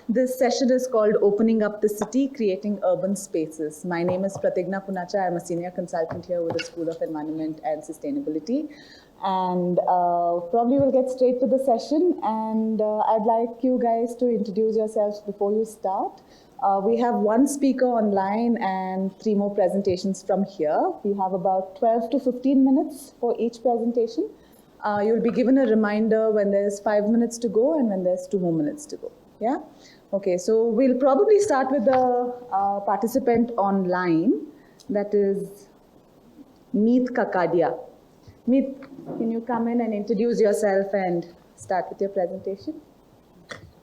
This session is called Opening Up the City, Creating Urban Spaces. My name is Pratigna Punacha. I'm a senior consultant here with the School of Environment and Sustainability. And probably we'll get straight to the session. And I'd like you guys to introduce yourselves before you start. We have one speaker online and 3 more presentations from here. We have about 12 to 15 minutes for each presentation. You'll be given a reminder when there's 5 minutes to go and when there's 2 more minutes to go. Yeah? Okay, so we'll probably start with the participant online, that is Meet Kakadiya. Meet, can you come in and introduce yourself and start with your presentation?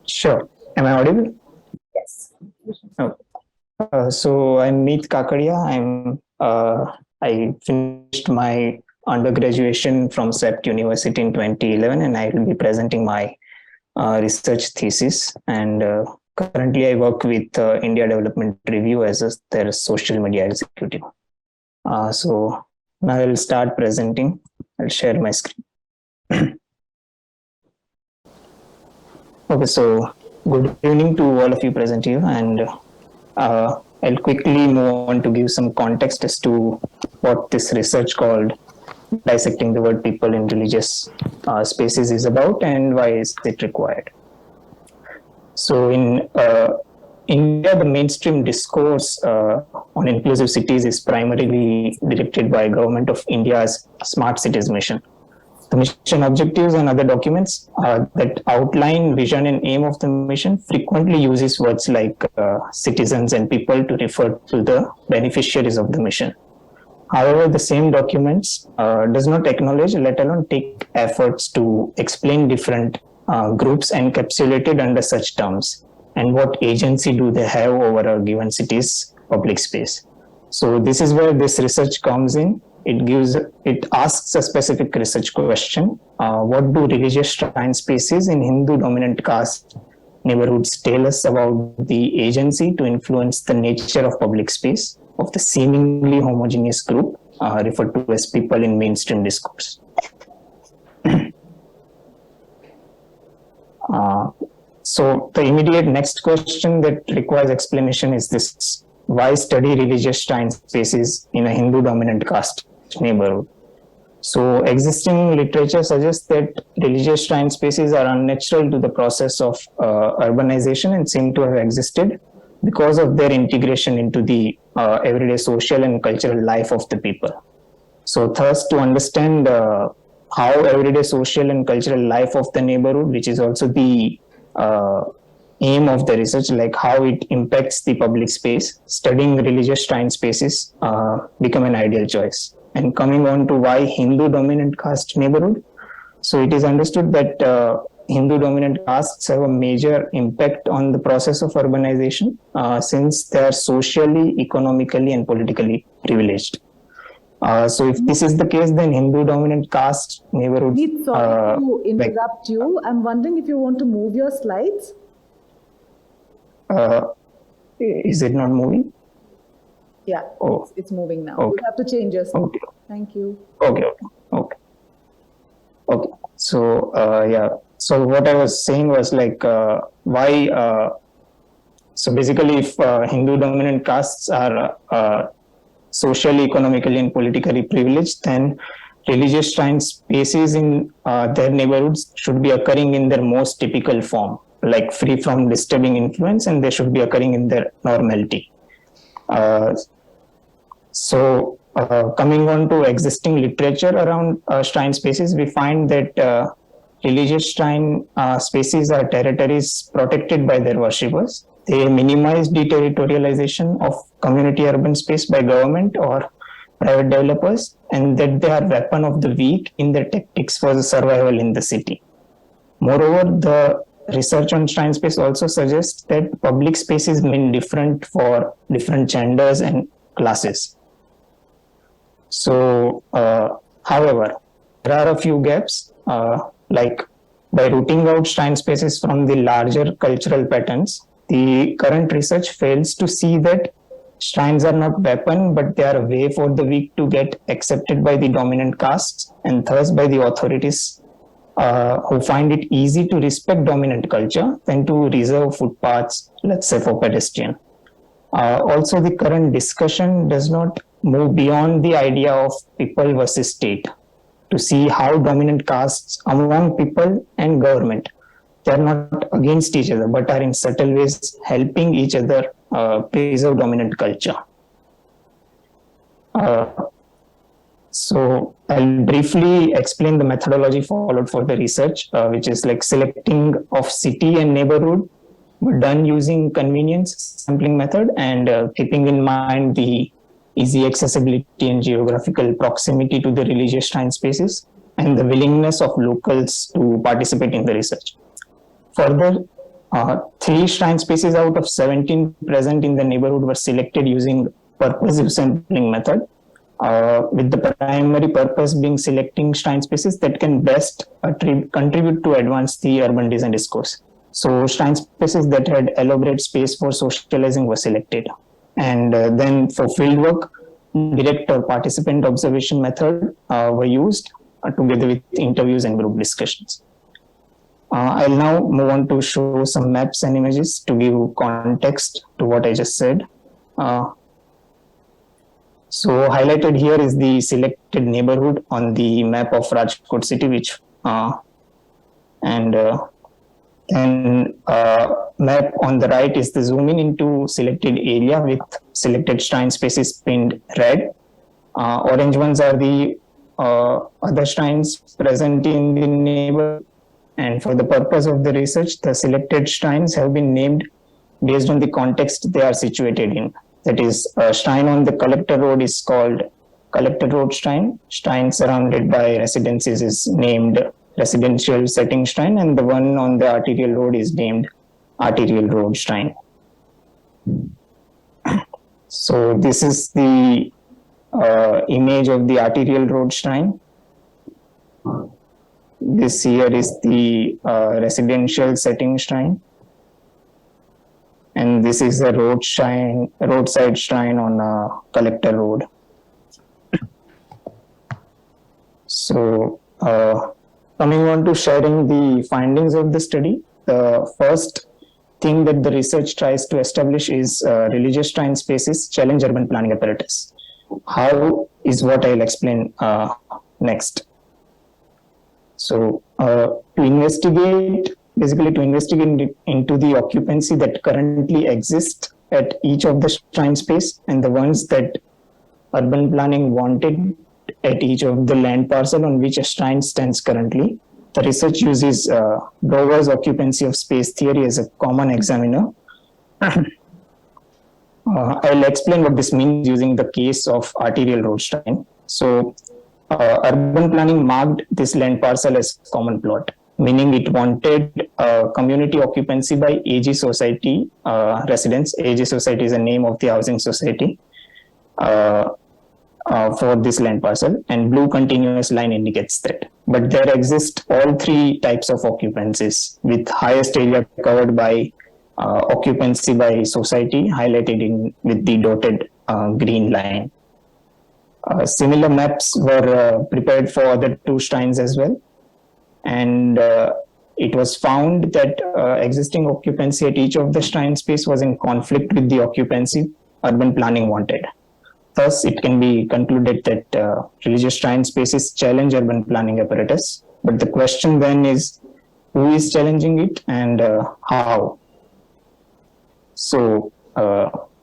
Sure. Am I audible? Yes. Oh. So I'm Meet Kakadiya. I finished my undergraduation from CEPT University in 2011, and I will be presenting my research thesis. And currently I work with India Development Review as their social media executive. So now I will start presenting. I'll share my screen. Okay, so good evening to all of you present here, and I'll quickly move on to give some context as to what this research called Dissecting the Word People in Religious Spaces is about and why is it required. So in India, the mainstream discourse on inclusive cities is primarily directed by Government of India's Smart Cities mission. The mission objectives and other documents that outline vision and aim of the mission frequently uses words like citizens and people to refer to the beneficiaries of the mission. However, the same documents does not acknowledge, let alone take efforts to explain different groups encapsulated under such terms and what agency do they have over a given city's public space. So this is where this research comes in. It asks a specific research question. What do religious shrine spaces in Hindu dominant caste neighborhoods tell us about the agency to influence the nature of public space of the seemingly homogeneous group referred to as people in mainstream discourse? So the immediate next question that requires explanation is this: why study religious shrine spaces in a Hindu dominant caste neighborhood? So existing literature suggests that religious shrine spaces are unnatural to the process of urbanization and seem to have existed because of their integration into the everyday social and cultural life of the people. So thus, to understand how everyday social and cultural life of the neighborhood, which is also the aim of the research, like how it impacts the public space, studying religious shrine spaces become an ideal choice. And coming on to why Hindu dominant caste neighborhood. So it is understood that Hindu dominant castes have a major impact on the process of urbanization since they are socially, economically and politically privileged. So if this is the case, then Hindu dominant caste neighborhoods... Sorry to interrupt you. I'm wondering if you want to move your slides. Is it not moving? Yeah, oh. It's moving now. Okay. You have to change your slide. Okay. Thank you. Okay. So yeah. So what I was saying was like why. So basically, if Hindu dominant castes are socially, economically, and politically privileged, then religious shrine spaces in their neighborhoods should be occurring in their most typical form, like free from disturbing influence, and they should be occurring in their normality. So coming on to existing literature around shrine spaces, we find that religious shrine spaces are territories protected by their worshippers. They minimize deterritorialization of community urban space by government or private developers, and that they are weapon of the weak in their tactics for the survival in the city. Moreover, the research on shrine space also suggests that public spaces mean different for different genders and classes. So, however, there are a few gaps, like by rooting out shrine spaces from the larger cultural patterns, the current research fails to see that shrines are not weapon, but they are a way for the weak to get accepted by the dominant castes and thus by the authorities who find it easy to respect dominant culture than to reserve footpaths, let's say, for pedestrian. Also, the current discussion does not move beyond the idea of people versus state to see how dominant castes among people and government, they are not against each other, but are in subtle ways helping each other preserve dominant culture. So I'll briefly explain the methodology followed for the research, which is like selecting of city and neighborhood, done using convenience sampling method and keeping in mind the easy accessibility and geographical proximity to the religious shrine spaces and the willingness of locals to participate in the research. Further, 3 shrine spaces out of 17 present in the neighborhood were selected using purposive sampling method, with the primary purpose being selecting shrine spaces that can best contribute to advance the urban design discourse. So shrine spaces that had elaborate space for socializing were selected. And then for fieldwork, direct or participant observation method were used together with interviews and group discussions. I'll now move on to show some maps and images to give context to what I just said. So highlighted here is the selected neighborhood on the map of Rajkot city, which map on the right is the zoom in into selected area with selected shrine spaces pinned red. Orange ones are the other shrines present in the neighborhood. And for the purpose of the research, the selected shrines have been named based on the context they are situated in. That is, a shrine on the Collector Road is called Collector Road Shrine. Shrine surrounded by residences is named Residential Setting Shrine, and the one on the Arterial Road is named Arterial Road Shrine. So this is the image of the Arterial Road Shrine. This here is the Residential Setting Shrine. And this is the roadside shrine on Collector Road. So coming on to sharing the findings of the study, the first thing that the research tries to establish is religious shrine spaces challenge urban planning apparatus. How is what I'll explain next. So to investigate into the occupancy that currently exists at each of the shrine space and the ones that urban planning wanted at each of the land parcel on which a shrine stands currently, the research uses Dover's occupancy of space theory as a common examiner. I'll explain what this means using the case of Arterial Road Shrine. So urban planning marked this land parcel as common plot, meaning it wanted community occupancy by AG Society residents. AG Society is the name of the housing society for this land parcel, and blue continuous line indicates that. But there exist all 3 types of occupancies, with highest area covered by occupancy by society highlighted with the dotted green line. Similar maps were prepared for other 2 shrines as well. And it was found that existing occupancy at each of the shrine space was in conflict with the occupancy urban planning wanted. Thus, it can be concluded that religious shrine spaces challenge urban planning apparatus. But the question then is, who is challenging it and how? So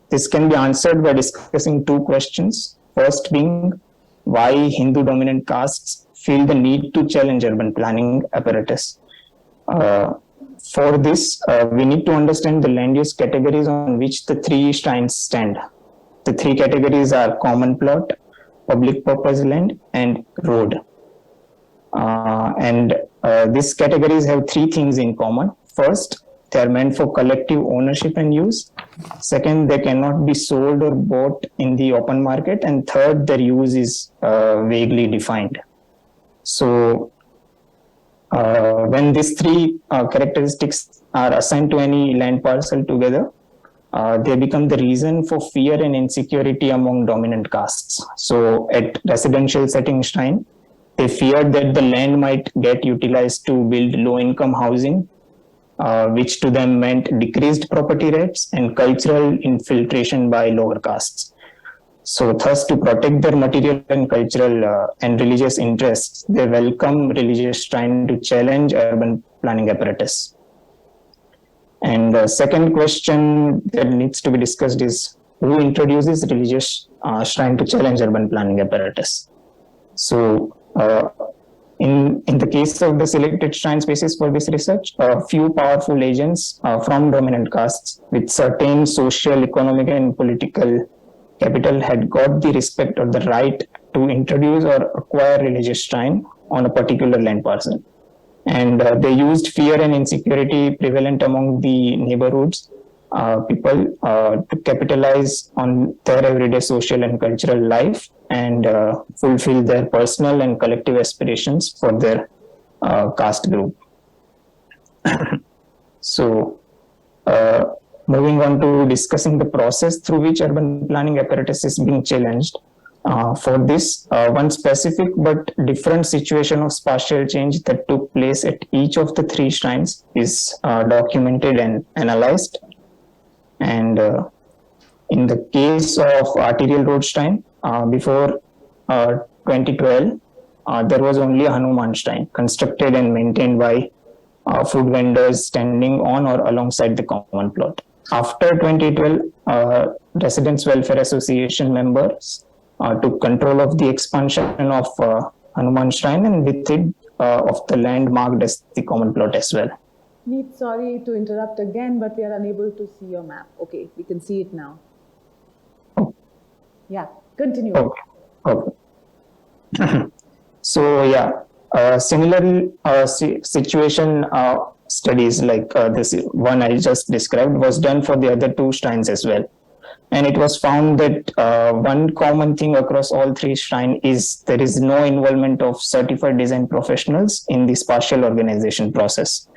this can be answered by discussing 2 questions. First being, why Hindu dominant castes feel the need to challenge urban planning apparatus. For this, we need to understand the land use categories on which the 3 shrines stand. The 3 categories are common plot, public purpose land, and road. These categories have 3 things in common. First, they are meant for collective ownership and use. Second, they cannot be sold or bought in the open market. And third, their use is vaguely defined. So when these 3 characteristics are assigned to any land parcel together, they become the reason for fear and insecurity among dominant castes. So at residential setting shrine, they feared that the land might get utilized to build low-income housing, which to them meant decreased property rates and cultural infiltration by lower castes. So thus, to protect their material and cultural and religious interests, they welcome religious shrine to challenge urban planning apparatus. And the second question that needs to be discussed is, who introduces religious shrine to challenge urban planning apparatus? So in the case of the selected shrine spaces for this research, a few powerful agents from dominant castes with certain social, economic, and political capital had got the respect or the right to introduce or acquire religious shrine on a particular land parcel. And they used fear and insecurity prevalent among the neighborhoods people to capitalize on their everyday social and cultural life and fulfill their personal and collective aspirations for their caste group. So, moving on to discussing the process through which urban planning apparatus is being challenged. For this, one specific but different situation of spatial change that took place at each of the three shrines is documented and analyzed. And in the case of Arterial Road Shrine, before 2012, there was only a Hanuman Shrine constructed and maintained by food vendors standing on or alongside the common plot. After 2012, Residents Welfare Association members took control of the expansion of Hanuman Shrine and with it of the land marked as the common plot as well. Neet, sorry to interrupt again, but we are unable to see your map. Okay, we can see it now. Oh. Yeah, continue. Okay. So yeah, similar situation studies like this one I just described was done for the other two shrines as well. And it was found that one common thing across all three shrines is there is no involvement of certified design professionals in the spatial organization process.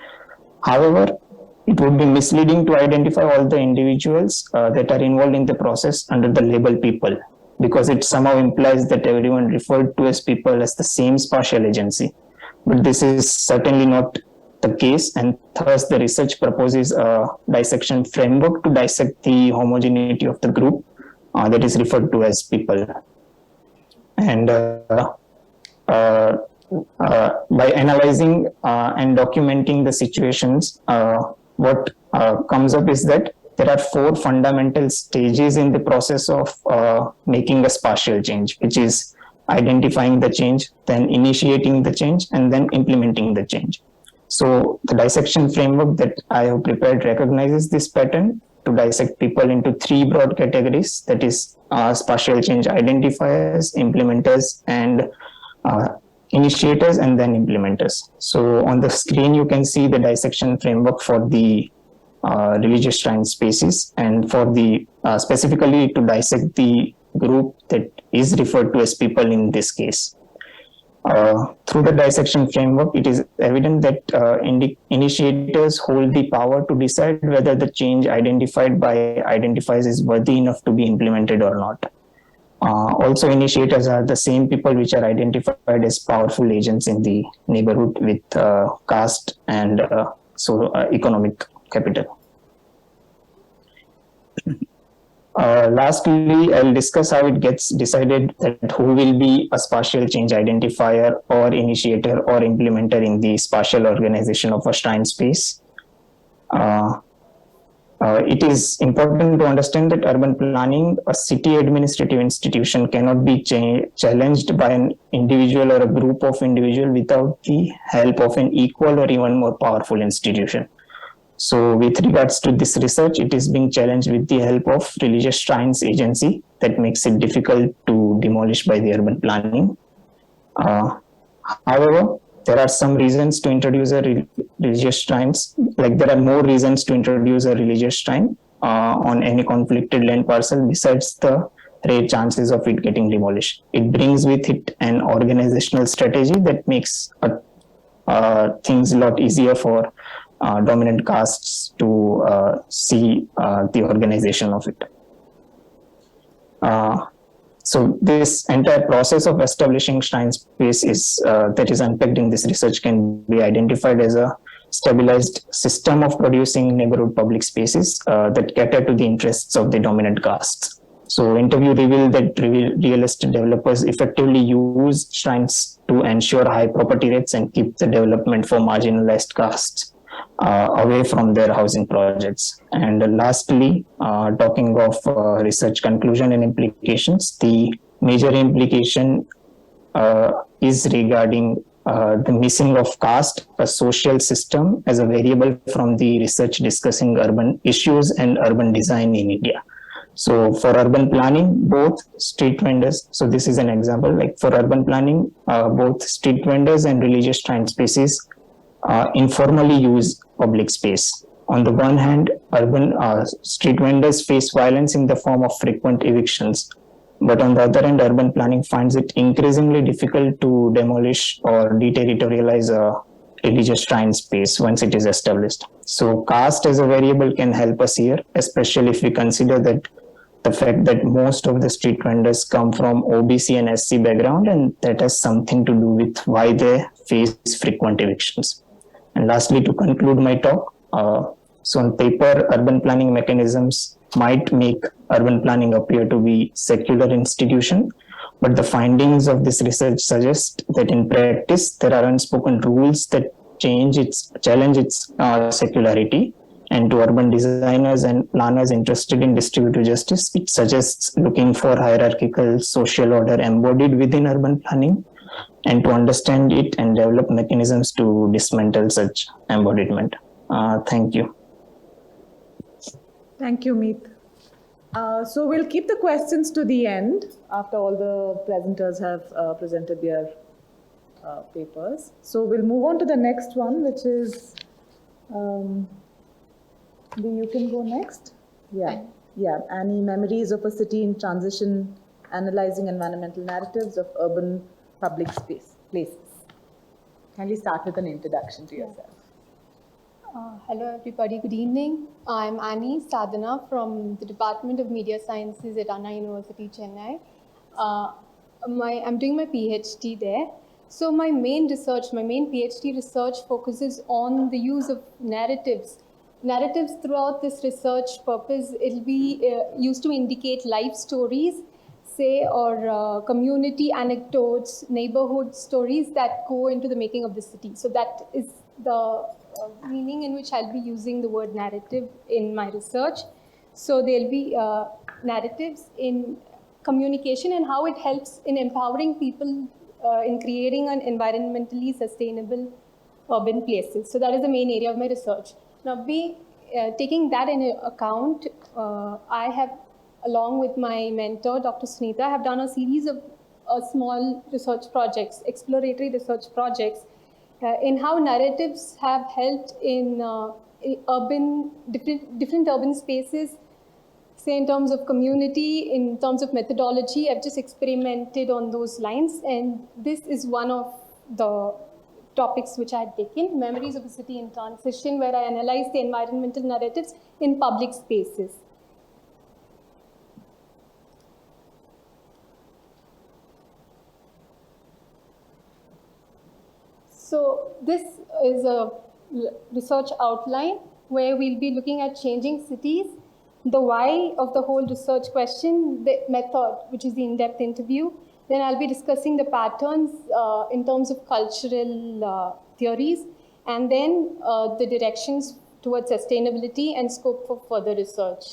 However, it would be misleading to identify all the individuals that are involved in the process under the label people, because it somehow implies that everyone referred to as people as the same spatial agency. But this is certainly not the case, and thus the research proposes a dissection framework to dissect the homogeneity of the group that is referred to as people. And by analyzing and documenting the situations, what comes up is that there are four fundamental stages in the process of making a spatial change, which is identifying the change, then initiating the change, and then implementing the change. So the dissection framework that I have prepared recognizes this pattern to dissect people into three broad categories, that is spatial change identifiers, implementers, and initiators, and then implementers. So on the screen, you can see the dissection framework for the religious shrine spaces, and for the specifically to dissect the group that is referred to as people in this case. Through the dissection framework, it is evident that initiators hold the power to decide whether the change identified by identifiers is worthy enough to be implemented or not. Also, initiators are the same people which are identified as powerful agents in the neighborhood with caste and economic capital. Lastly, I'll discuss how it gets decided that who will be a spatial change identifier or initiator or implementer in the spatial organization of a shrine space. It is important to understand that urban planning, a city administrative institution, cannot be challenged by an individual or a group of individuals without the help of an equal or even more powerful institution. So with regards to this research, it is being challenged with the help of religious shrines agency that makes it difficult to demolish by the urban planning. However, there are some reasons to introduce a religious shrines, like there are more reasons to introduce a religious shrine on any conflicted land parcel besides the rare chances of it getting demolished. It brings with it an organizational strategy that makes things a lot easier for dominant castes to see the organization of it. So this entire process of establishing shrine space is that is unpacked in this research can be identified as a stabilized system of producing neighborhood public spaces that cater to the interests of the dominant castes. So interview revealed that real estate developers effectively use shrines to ensure high property rates and keep the development for marginalized castes away from their housing projects. And lastly, talking of research conclusion and implications, the major implication is regarding the missing of caste, a social system as a variable from the research discussing urban issues and urban design in India. So for urban planning, both street vendors, so this is an example, like for urban planning, both street vendors and religious shrine spaces informally use public space. On the one hand, urban street vendors face violence in the form of frequent evictions. But on the other hand, urban planning finds it increasingly difficult to demolish or deterritorialize a religious shrine space once it is established. So caste as a variable can help us here, especially if we consider that the fact that most of the street vendors come from OBC and SC background, and that has something to do with why they face frequent evictions. And lastly, to conclude my talk, so on paper, urban planning mechanisms might make urban planning appear to be secular institution, but the findings of this research suggest that in practice, there are unspoken rules that challenge its secularity. And to urban designers and planners interested in distributive justice, it suggests looking for hierarchical social order embodied within urban planning, and to understand it and develop mechanisms to dismantle such embodiment. Thank you. Thank you, Meet. So we'll keep the questions to the end after all the presenters have presented their papers. So we'll move on to the next one, which is, you can go next. Yeah, Annie, Memories of a City in Transition, Analyzing Environmental Narratives of Urban Public Places. Kindly start with an introduction to yourself. Hello everybody, good evening. I'm Annie Sadhana from the Department of Media Sciences at Anna University, Chennai. I'm doing my PhD there. So my main PhD research focuses on the use of narratives. Narratives throughout this research purpose, it'll be used to indicate life stories, say, or community anecdotes, neighborhood stories that go into the making of the city. So that is the meaning in which I'll be using the word narrative in my research. So there'll be narratives in communication and how it helps in empowering people in creating an environmentally sustainable urban places. So that is the main area of my research. Now, taking that into account, I have, along with my mentor, Dr. Sunitha, have done a series of small research projects, exploratory research projects, in how narratives have helped in different urban spaces, say in terms of community, in terms of methodology. I've just experimented on those lines, and this is one of the topics which I had taken, Memories of a City in Transition, where I analyze the environmental narratives in public spaces. So this is a research outline where we'll be looking at changing cities, the why of the whole research question, the method, which is the in-depth interview. Then I'll be discussing the patterns in terms of cultural theories, and then the directions towards sustainability and scope for further research.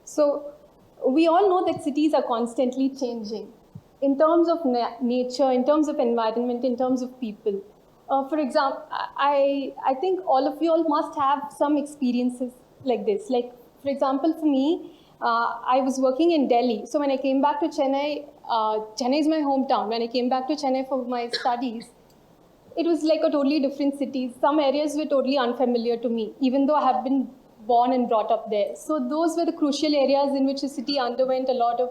So we all know that cities are constantly changing in terms of nature, in terms of environment, in terms of people. For example, I think all of you all must have some experiences like this. Like, for example, for me, I was working in Delhi. So when I came back to Chennai, Chennai is my hometown. When I came back to Chennai for my studies, it was like a totally different city. Some areas were totally unfamiliar to me, even though I have been born and brought up there. So those were the crucial areas in which the city underwent a lot of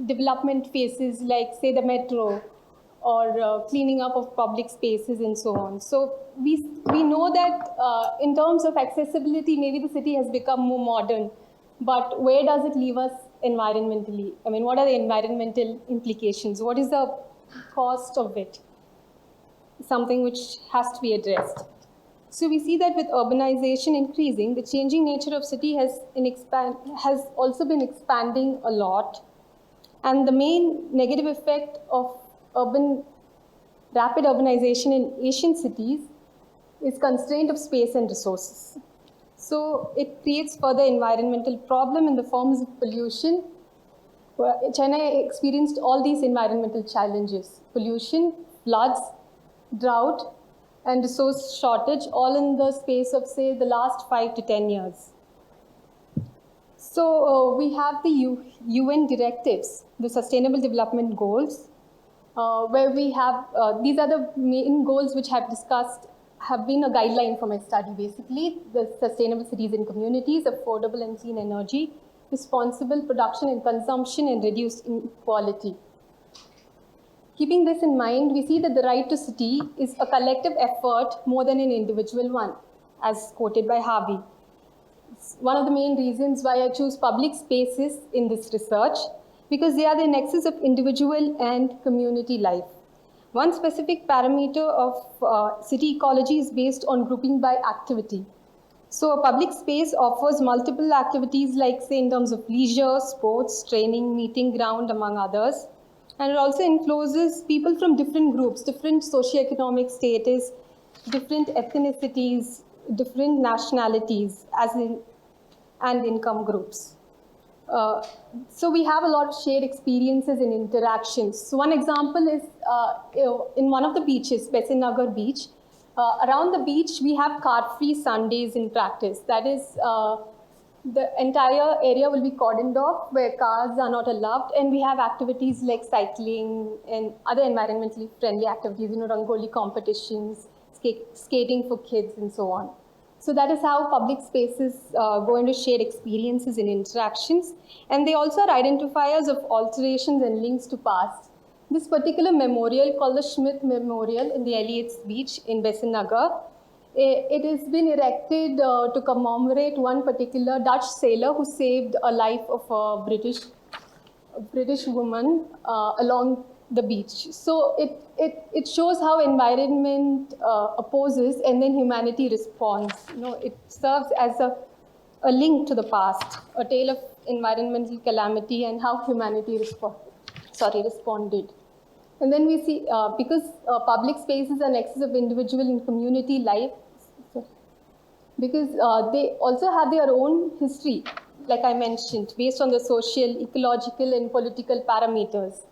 development phases, like say the metro, or cleaning up of public spaces and so on. So we know that in terms of accessibility, maybe the city has become more modern, but where does it leave us environmentally? I mean, what are the environmental implications? What is the cost of it? Something which has to be addressed. So we see that with urbanization increasing, the changing nature of city has also been expanding a lot. And the main negative effect of rapid urbanization in Asian cities is constraint of space and resources. So it creates further environmental problem in the forms of pollution. Chennai experienced all these environmental challenges: pollution, floods, drought, and resource shortage, all in the space of, say, the last 5 to 10 years. So we have the UN directives, the Sustainable Development Goals, where we have, these are the main goals which I've discussed, have been a guideline for my study, basically. The sustainable cities and communities, affordable and clean energy, responsible production and consumption, and reduced inequality. Keeping this in mind, we see that the right to city is a collective effort more than an individual one, as quoted by Harvey. It's one of the main reasons why I choose public spaces in this research, because they are the nexus of individual and community life. One specific parameter of city ecology is based on grouping by activity. So a public space offers multiple activities, like, say, in terms of leisure, sports, training, meeting ground, among others. And it also encloses people from different groups, different socioeconomic status, different ethnicities, different nationalities, and income groups. So we have a lot of shared experiences and interactions. So one example is in one of the beaches, Besinagar Beach. Around the beach, we have car-free Sundays in practice. That is, the entire area will be cordoned off, where cars are not allowed, and we have activities like cycling and other environmentally friendly activities, rangoli competitions, skating for kids, and so on. So that is how public spaces go into shared experiences and interactions. And they also are identifiers of alterations and links to past. This particular memorial, called the Schmidt Memorial in the IIHS Beach in Besinagar, it has been erected to commemorate one particular Dutch sailor who saved a life of a British woman along the beach. So it shows how environment opposes and then humanity responds. It serves as a link to the past, a tale of environmental calamity and how humanity responded. And then we see, because public spaces are nexus of individual and community life, because they also have their own history, like I mentioned, based on the social, ecological, and political parameters.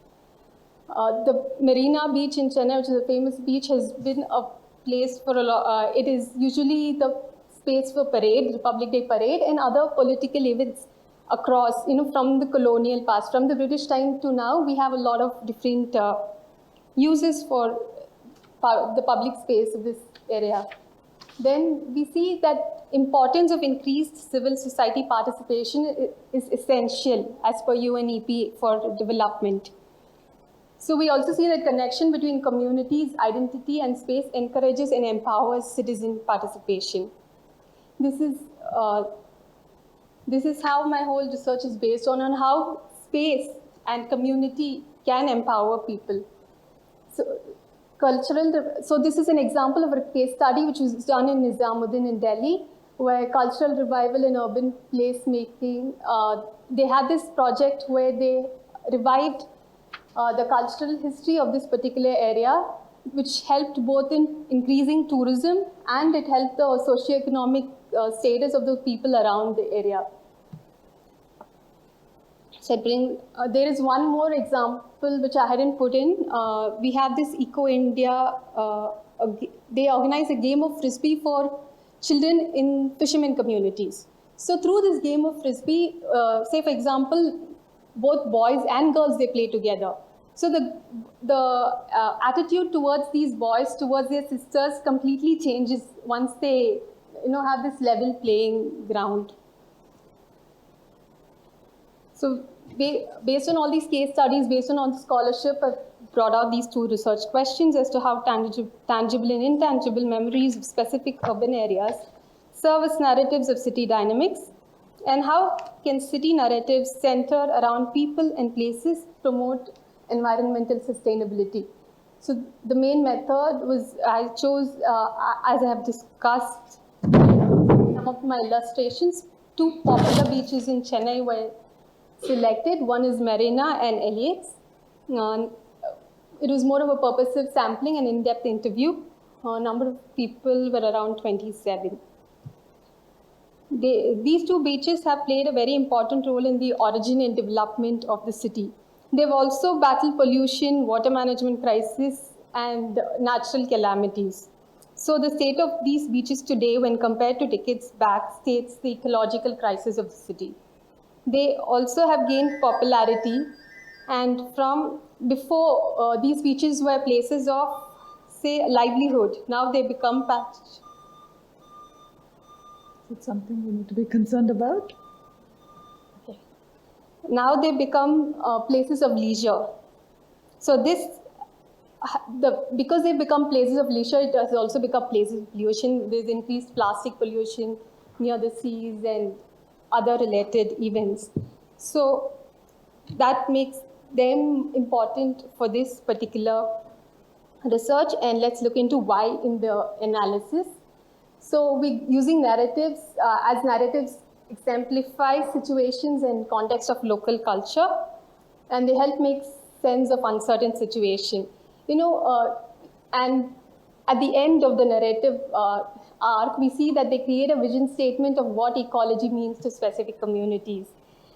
The Marina Beach in Chennai, which is a famous beach, has been a place for a lot. It is usually the space for parade, Republic Day parade, and other political events across, from the colonial past. From the British time to now, we have a lot of different uses for the public space of this area. Then we see that importance of increased civil society participation is essential as per UNEP for development. So we also see that connection between communities, identity, and space encourages and empowers citizen participation. This is how my whole research is based on how space and community can empower people. So this is an example of a case study which was done in Nizamuddin in Delhi, where cultural revival in urban placemaking, they had this project where they revived the cultural history of this particular area, which helped both in increasing tourism and it helped the socioeconomic status of the people around the area. So there is one more example which I hadn't put in. We have this Eco India, they organize a game of frisbee for children in fishermen communities. So through this game of frisbee, say for example, both boys and girls, they play together. So the attitude towards these boys, towards their sisters completely changes once they have this level playing ground. So based on all these case studies, based on all the scholarship, I've brought out these two research questions as to how tangible and intangible memories of specific urban areas serve as narratives of city dynamics, and how can city narratives centered around people and places promote environmental sustainability. So the main method was, I chose, as I have discussed some of my illustrations, two popular beaches in Chennai were selected. One is Marina and LAX. It was more of a purposive sampling and in-depth interview. Number of people were around 27. These two beaches have played a very important role in the origin and development of the city. They've also battled pollution, water management crisis, and natural calamities. So the state of these beaches today, when compared to decades back, states the ecological crisis of the city. They also have gained popularity, and from before these beaches were places of, say, livelihood. Now they become patch. Is it something we need to be concerned about? Okay. Now they become places of leisure. So because they become places of leisure, it has also become places of pollution. There's increased plastic pollution near the seas and other related events. So that makes them important for this particular research, and let's look into why in the analysis. So using narratives, as narratives exemplify situations and context of local culture, and they help make sense of uncertain situation. And at the end of the narrative arc, we see that they create a vision statement of what ecology means to specific communities.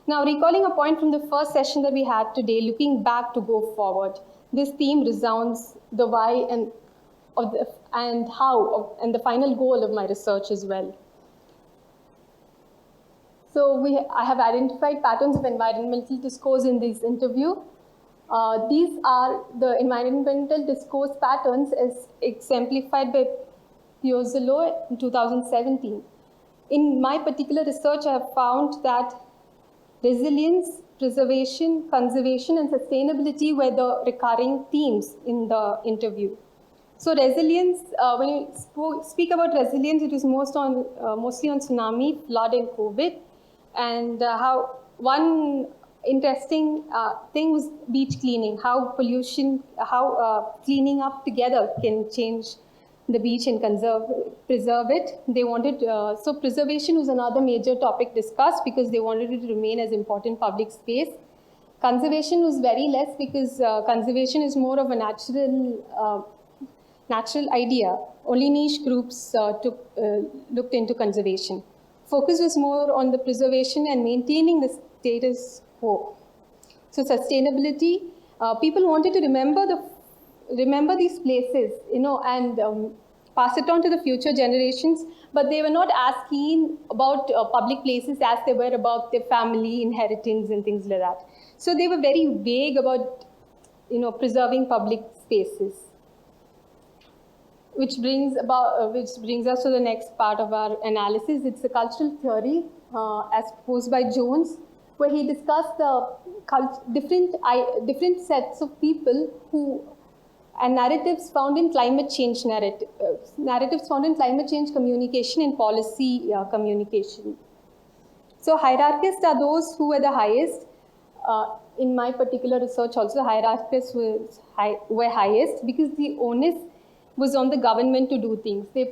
Now, recalling a point from the first session that we had today, looking back to go forward, this theme resounds the why and how and the final goal of my research as well. So I have identified patterns of environmental discourse in this interview. These are the environmental discourse patterns as exemplified by Piazzolo in 2017. In my particular research, I have found that resilience, preservation, conservation, and sustainability were the recurring themes in the interview. So resilience, when you speak about resilience, it is mostly on tsunami, flood, and COVID, and how one interesting thing was beach cleaning, how pollution, how cleaning up together can change the beach and preserve it. They wanted, so preservation was another major topic discussed because they wanted it to remain as important public space. Conservation was very less because conservation is more of a natural idea. Only niche groups looked into conservation. Focus was more on the preservation and maintaining the status quo. So sustainability, people wanted to remember these places, and pass it on to the future generations, but they were not as keen about public places as they were about their family, inheritance, and things like that. So they were very vague about, preserving public spaces. Which brings us to the next part of our analysis. It's a cultural theory as proposed by Jones, where he discussed the different sets of people and narratives found in climate change communication and policy communication. So hierarchists are those who were the highest. In my particular research also, hierarchists were highest because the onus was on the government to do things. They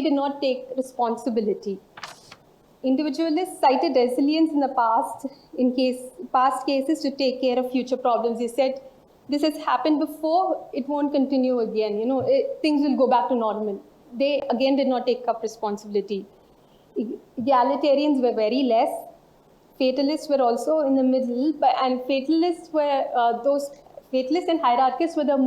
did not take responsibility. Individualists cited resilience in the past cases to take care of future problems. They said, this has happened before, it won't continue again. Things will go back to normal. They again did not take up responsibility. Egalitarians were very less. Fatalists were also in the middle, and fatalists and hierarchists were the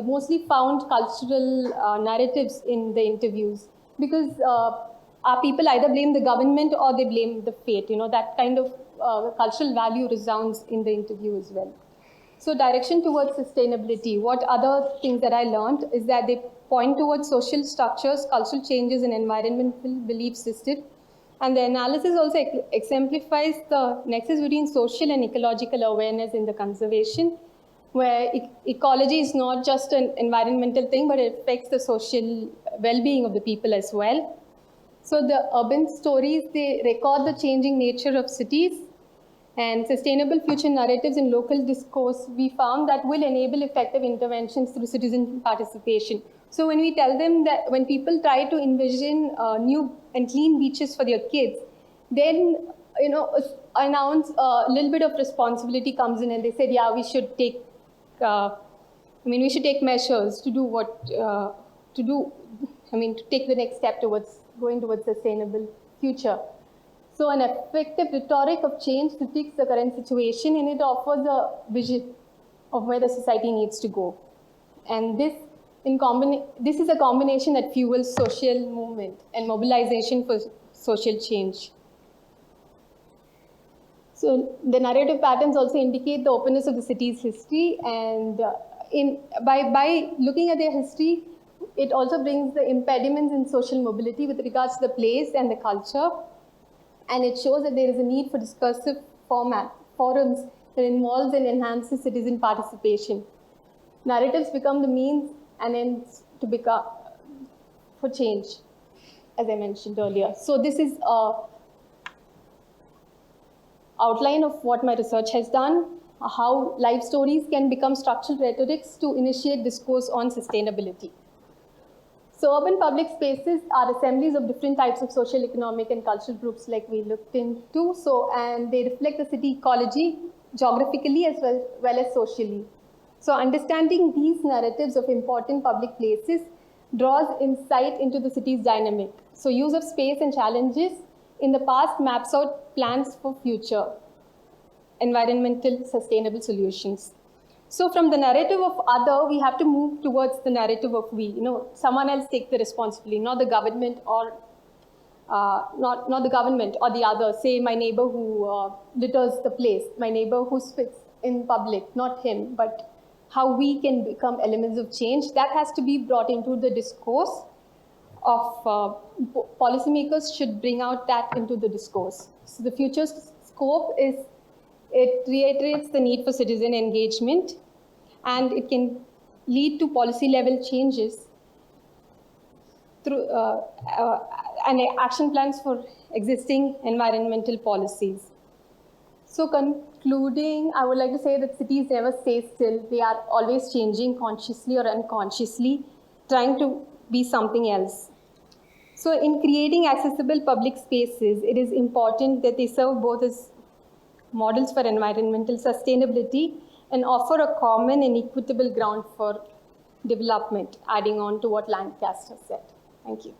mostly found cultural narratives in the interviews, because our people either blame the government or they blame the fate. That kind of cultural value resounds in the interview as well. So direction towards sustainability. What other things that I learned is that they point towards social structures, cultural changes, and environmental belief system And the analysis also exemplifies the nexus between social and ecological awareness in the conservation, where ecology is not just an environmental thing, but it affects the social well-being of the people as well. So the urban stories, they record the changing nature of cities, and sustainable future narratives in local discourse, we found that will enable effective interventions through citizen participation. So when we tell them that, when people try to envision new and clean beaches for their kids, then announce a little bit of responsibility comes in, and they said, yeah, we should take, we should take measures to do what to take the next step towards going towards sustainable future. So an effective rhetoric of change depicts the current situation, and it offers a vision of where the society needs to go. And this is a combination that fuels social movement and mobilization for social change. So the narrative patterns also indicate the openness of the city's history, and by looking at their history, it also brings the impediments in social mobility with regards to the place and the culture. And it shows that there is a need for discursive forums that involves and enhances citizen participation. Narratives become the means and ends for change, as I mentioned earlier. So this is an outline of what my research has done, how life stories can become structural rhetorics to initiate discourse on sustainability. So urban public spaces are assemblies of different types of social, economic, and cultural groups like we looked into. And they reflect the city ecology geographically as well as socially. So understanding these narratives of important public places draws insight into the city's dynamic. So use of space and challenges in the past maps out plans for future environmental sustainable solutions. So from the narrative of other, we have to move towards the narrative of we. Someone else take the responsibility, not the government or not the government or the other. Say my neighbor who litters the place, my neighbor who spits in public, not him, but how we can become elements of change. That has to be brought into the discourse of policymakers should bring out that into the discourse. So the future scope is, it reiterates the need for citizen engagement, and it can lead to policy level changes through and action plans for existing environmental policies. So concluding, I would like to say that cities never stay still. They are always changing consciously or unconsciously, trying to be something else. So in creating accessible public spaces, it is important that they serve both as models for environmental sustainability and offer a common and equitable ground for development, adding on to what Lancaster said. Thank you.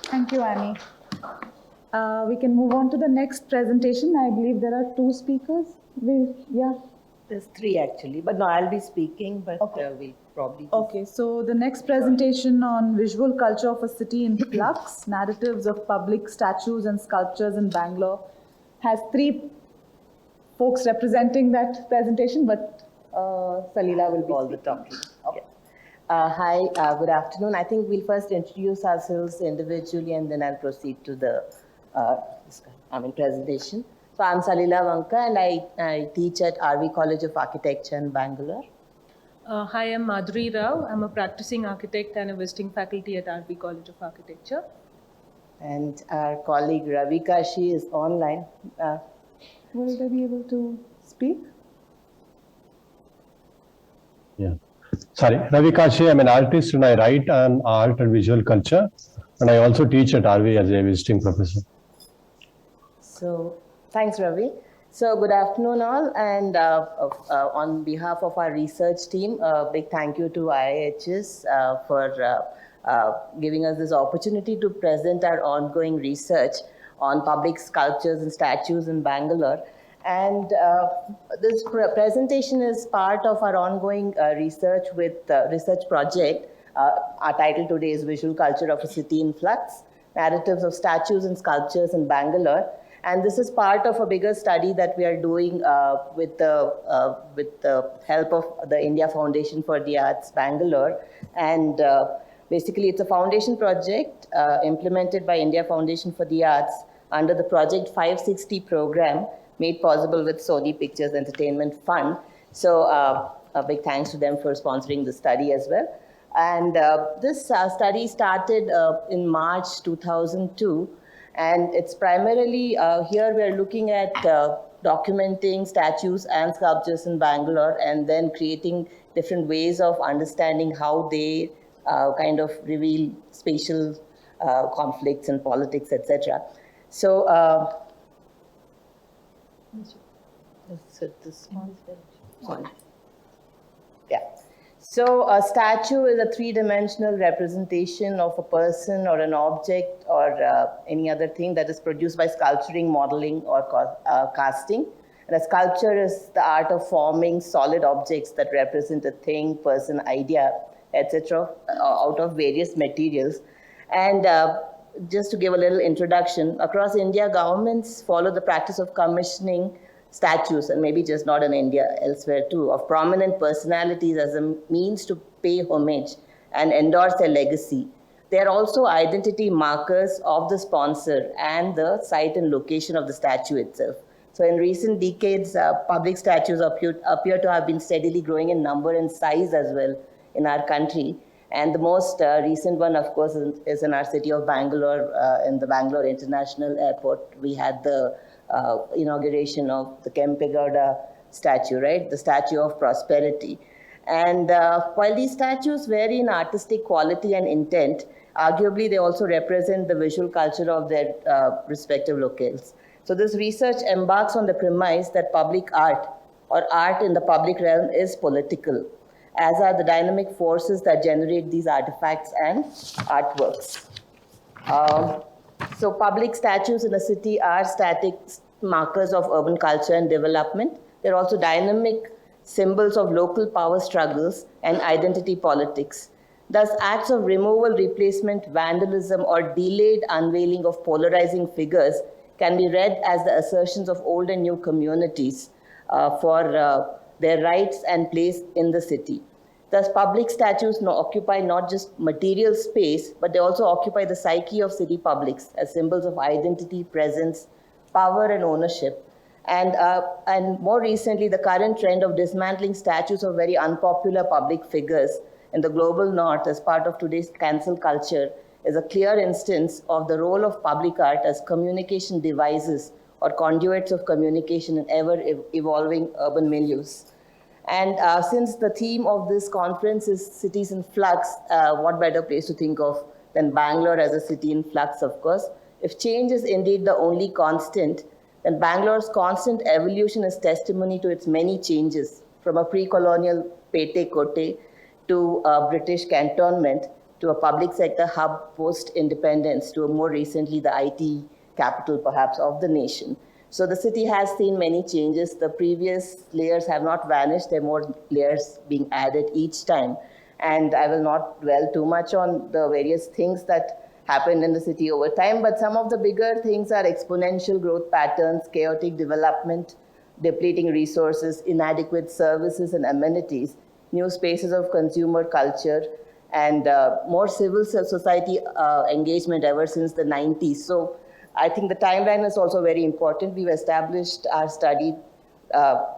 Thank you, Annie. We can move on to the next presentation. I believe there are two speakers. There's three actually, but no, I'll be speaking, but okay. We'll probably Okay, so the next presentation on visual culture of a city in flux, narratives of public statues and sculptures in Bangalore, has three folks representing that presentation, but Salila will be all the talking. Okay. Hi, good afternoon. I think we'll first introduce ourselves individually and then I'll proceed to the presentation. So I'm Salila Vanka and I teach at RV College of Architecture in Bangalore. Hi, I'm Madhuri Rao. I'm a practicing architect and a visiting faculty at RV College of Architecture. And our colleague Ravi Kashi is online. Will they be able to speak? Yeah. Sorry, Ravi Kashi, I'm an artist and I write on art and visual culture. And I also teach at RV as a visiting professor. So, thanks Ravi. So good afternoon all, and on behalf of our research team, a big thank you to IIHS for giving us this opportunity to present our ongoing research on public sculptures and statues in Bangalore. And this presentation is part of our ongoing research project. Our title today is Visual Culture of a City in Flux, Narratives of Statues and Sculptures in Bangalore. And this is part of a bigger study that we are doing with the help of the India Foundation for the Arts, Bangalore. And Basically, it's a foundation project implemented by India Foundation for the Arts under the Project 560 program, made possible with Sony Pictures Entertainment Fund. So a big thanks to them for sponsoring the study as well. And this study started in March 2002. And it's primarily, here we're looking at documenting statues and sculptures in Bangalore and then creating different ways of understanding how they kind of reveal spatial conflicts and politics, etc. So, yeah. So a statue is a three-dimensional representation of a person or an object or any other thing that is produced by sculpturing, modeling, or casting. And a sculpture is the art of forming solid objects that represent a thing, person, idea, etc., out of various materials. And just to give a little introduction, across India, governments follow the practice of commissioning statues, and maybe just not in India, elsewhere too, of prominent personalities as a means to pay homage and endorse their legacy. They are also identity markers of the sponsor and the site and location of the statue itself. So in recent decades, public statues appear to have been steadily growing in number and size as well in our country. And the most recent one, of course, is in our city of Bangalore, in the Bangalore International Airport. We had the inauguration of the Kempegowda statue, right? The Statue of Prosperity. And while these statues vary in artistic quality and intent, arguably they also represent the visual culture of their respective locales. So this research embarks on the premise that public art or art in the public realm is political, as are the dynamic forces that generate these artifacts and artworks. So public statues in a city are static markers of urban culture and development. They're also dynamic symbols of local power struggles and identity politics. Thus, acts of removal, replacement, vandalism, or delayed unveiling of polarizing figures can be read as the assertions of old and new communities for their rights and place in the city. Thus, public statues occupy not just material space, but they also occupy the psyche of city publics as symbols of identity, presence, power, and ownership. And more recently, the current trend of dismantling statues of very unpopular public figures in the global north as part of today's cancel culture is a clear instance of the role of public art as communication devices or conduits of communication in ever-evolving urban milieus. And since the theme of this conference is cities in flux, what better place to think of than Bangalore as a city in flux, of course. If change is indeed the only constant, then Bangalore's constant evolution is testimony to its many changes, from a pre-colonial pete-kote to a British cantonment, to a public sector hub post-independence, to more recently the IT capital perhaps of the nation. So the city has seen many changes. The previous layers have not vanished. There are more layers being added each time. And I will not dwell too much on the various things that happened in the city over time, but some of the bigger things are exponential growth patterns, chaotic development, depleting resources, inadequate services and amenities, new spaces of consumer culture, and more civil society engagement ever since the 90s. So I think the timeline is also very important. We've established our study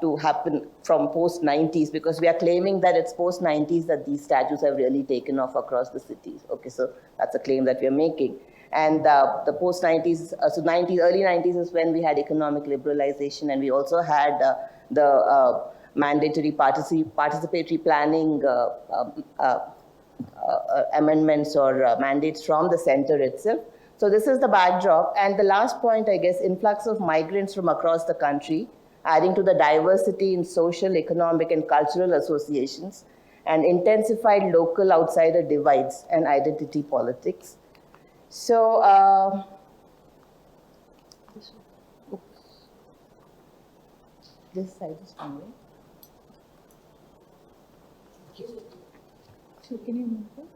to happen from post-90s because we are claiming that it's post-90s that these statues have really taken off across the cities. Okay, so that's a claim that we are making. And the post-90s, so early 90s is when we had economic liberalization, and we also had the mandatory participatory planning amendments or mandates from the center itself. So this is the backdrop. And the last point, I guess, influx of migrants from across the country, adding to the diversity in social, economic, and cultural associations, and intensified local outsider divides and identity politics. So, this side is fine. So can you move it?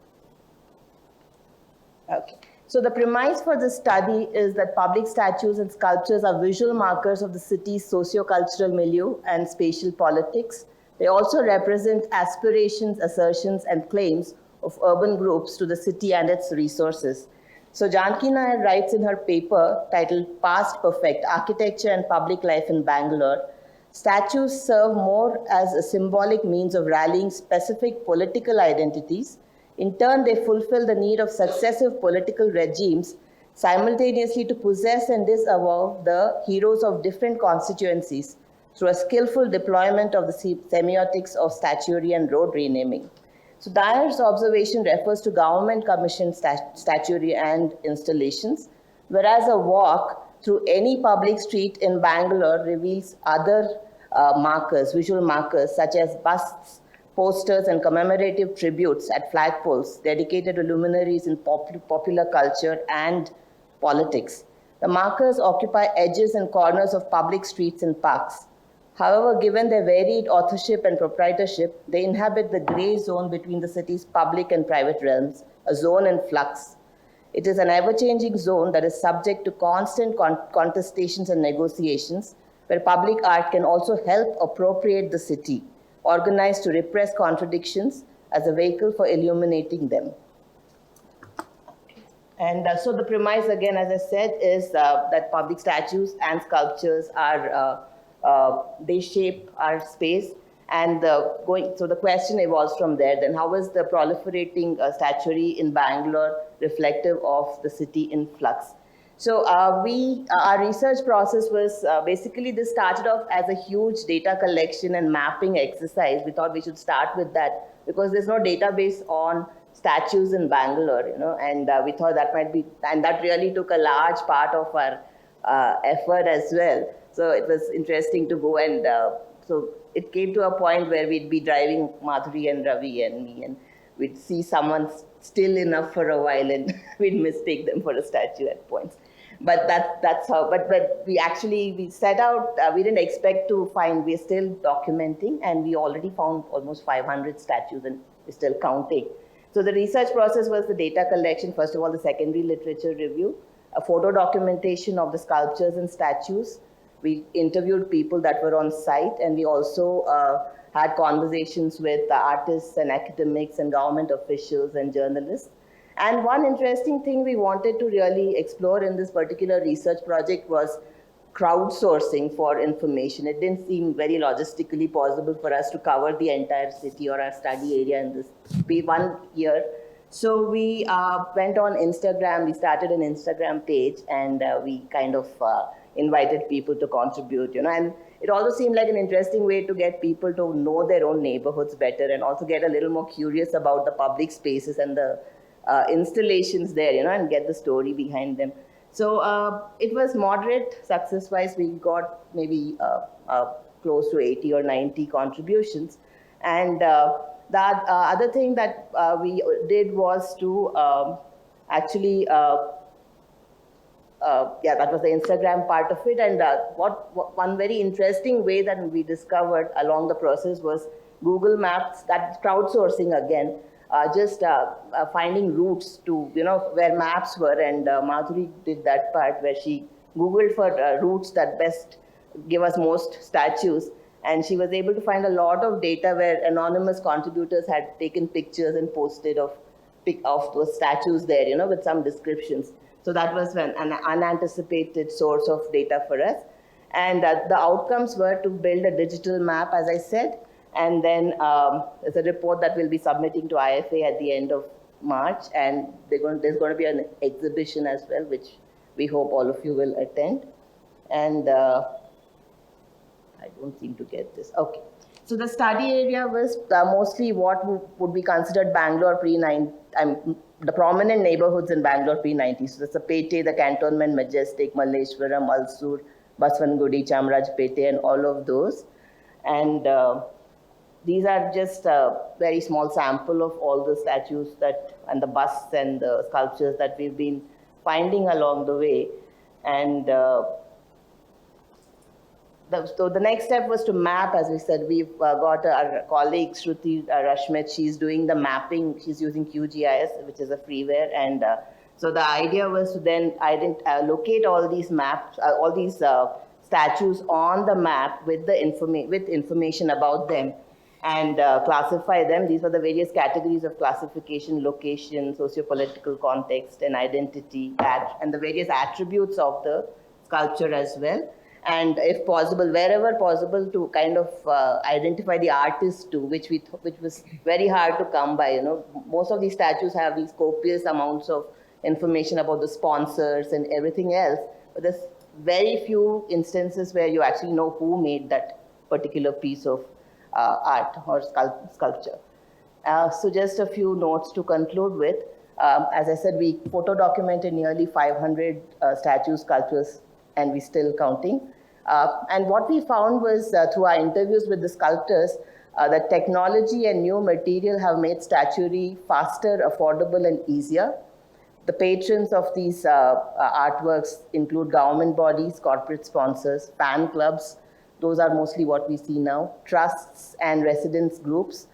Okay. So the premise for this study is that public statues and sculptures are visual markers of the city's socio-cultural milieu and spatial politics. They also represent aspirations, assertions, and claims of urban groups to the city and its resources. So Janki Nair writes in her paper titled Past Perfect, Architecture and Public Life in Bangalore, statues serve more as a symbolic means of rallying specific political identities. In turn, they fulfill the need of successive political regimes simultaneously to possess and disavow the heroes of different constituencies through a skillful deployment of the semiotics of statuary and road renaming. So Dyer's observation refers to government-commissioned statuary and installations, whereas a walk through any public street in Bangalore reveals other markers, visual markers, such as busts, posters, and commemorative tributes at flagpoles dedicated to luminaries in popular culture and politics. The markers occupy edges and corners of public streets and parks. However, given their varied authorship and proprietorship, they inhabit the gray zone between the city's public and private realms, a zone in flux. It is an ever-changing zone that is subject to constant contestations and negotiations, where public art can also help appropriate the city, organized to repress contradictions as a vehicle for illuminating them. And so the premise, again, as I said, is that public statues and sculptures are they shape our space, and so the question evolves from there. Then, how is the proliferating statuary in Bangalore reflective of the city in flux? So our research process was basically, this started off as a huge data collection and mapping exercise. We thought we should start with that because there's no database on statues in Bangalore, and we thought that might be, and that really took a large part of our effort as well. So it was interesting to go, and so it came to a point where we'd be driving Madhuri and Ravi and me, and we'd see someone still enough for a while, and we'd mistake them for a statue at points. But that's how. But we set out. We didn't expect to find. We're still documenting, and we already found almost 500 statues, and we're still counting. So the research process was the data collection. First of all, the secondary literature review, a photo documentation of the sculptures and statues. We interviewed people that were on site, and we also had conversations with artists and academics and government officials and journalists. And one interesting thing we wanted to really explore in this particular research project was crowdsourcing for information. It didn't seem very logistically possible for us to cover the entire city or our study area in this 1 year. So we went on Instagram. We started an Instagram page, and we kind of invited people to contribute, and it also seemed like an interesting way to get people to know their own neighborhoods better, and also get a little more curious about the public spaces and the installations there, and get the story behind them. So it was moderate success-wise. We got maybe close to 80 or 90 contributions. And the other thing that we did was to actually that was the Instagram part of it. And one very interesting way that we discovered along the process was Google Maps, that crowdsourcing again, just finding routes to, where maps were. And Madhuri did that part where she Googled for routes that best give us most statues. And she was able to find a lot of data where anonymous contributors had taken pictures and posted of those statues there, with some descriptions. So that was an unanticipated source of data for us. And the outcomes were to build a digital map, as I said, and then there's a report that we'll be submitting to IFA at the end of March, and there's going to be an exhibition as well, which we hope all of you will attend. And I don't seem to get this. Okay. So the study area was mostly what would be considered Bangalore pre-90, the prominent neighborhoods in Bangalore pre-90. So that's the Pete, the Cantonment, Majestic, Malleshwaram, Alsur, Baswangudi, Chamarajpete, and all of those. And these are just a very small sample of all the statues and the busts and the sculptures that we've been finding along the way. And so the next step was to map. As we said, we've got our colleague Shruti Rashmet. She's doing the mapping. She's using QGIS, which is a freeware. And so the idea was to then locate all these maps, all these statues on the map with information about them, and classify them. These were the various categories of classification: location, socio-political context, and identity, and the various attributes of the sculpture as well. And if possible, wherever possible, to kind of identify the artist too, which was very hard to come by. Most of these statues have these copious amounts of information about the sponsors and everything else, but there's very few instances where you actually know who made that particular piece of art or sculpture. So just a few notes to conclude with. As I said, we photo documented nearly 500 statues, sculptures, and we're still counting. And what we found was through our interviews with the sculptors, that technology and new material have made statuary faster, affordable, and easier. The patrons of these artworks include government bodies, corporate sponsors, fan clubs. Those are mostly what we see now. Trusts and residents groups.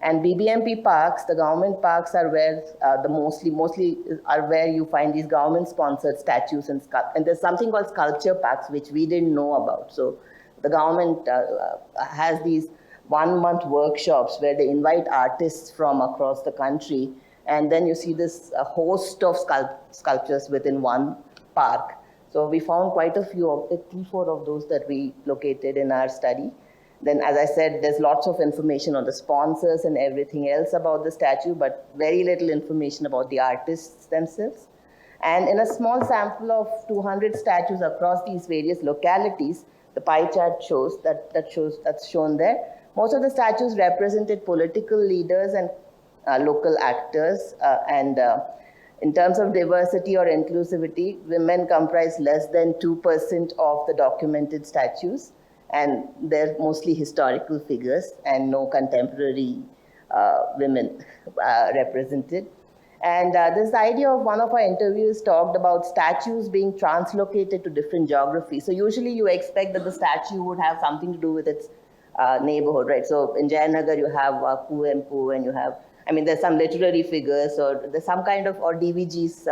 And BBMP parks, the government parks, are where mostly are where you find these government-sponsored statues and there's something called sculpture parks, which we didn't know about. So the government has these 1-month workshops where they invite artists from across the country, and then you see this host of sculptures within one park. So we found quite a few of it, 3-4 of those that we located in our study. Then, as I said, there's lots of information on the sponsors and everything else about the statue, but very little information about the artists themselves. And in a small sample of 200 statues across these various localities, the pie chart shows that's shown there. Most of the statues represented political leaders and local actors, and in terms of diversity or inclusivity, women comprise less than 2% of the documented statues, and they're mostly historical figures and no contemporary women represented. And this idea of one of our interviews talked about statues being translocated to different geographies. So usually you expect that the statue would have something to do with its neighborhood, right? So in Jayanagar you have Kuvempu, and you have, there's some literary figures, or there's some kind of, or DVG's.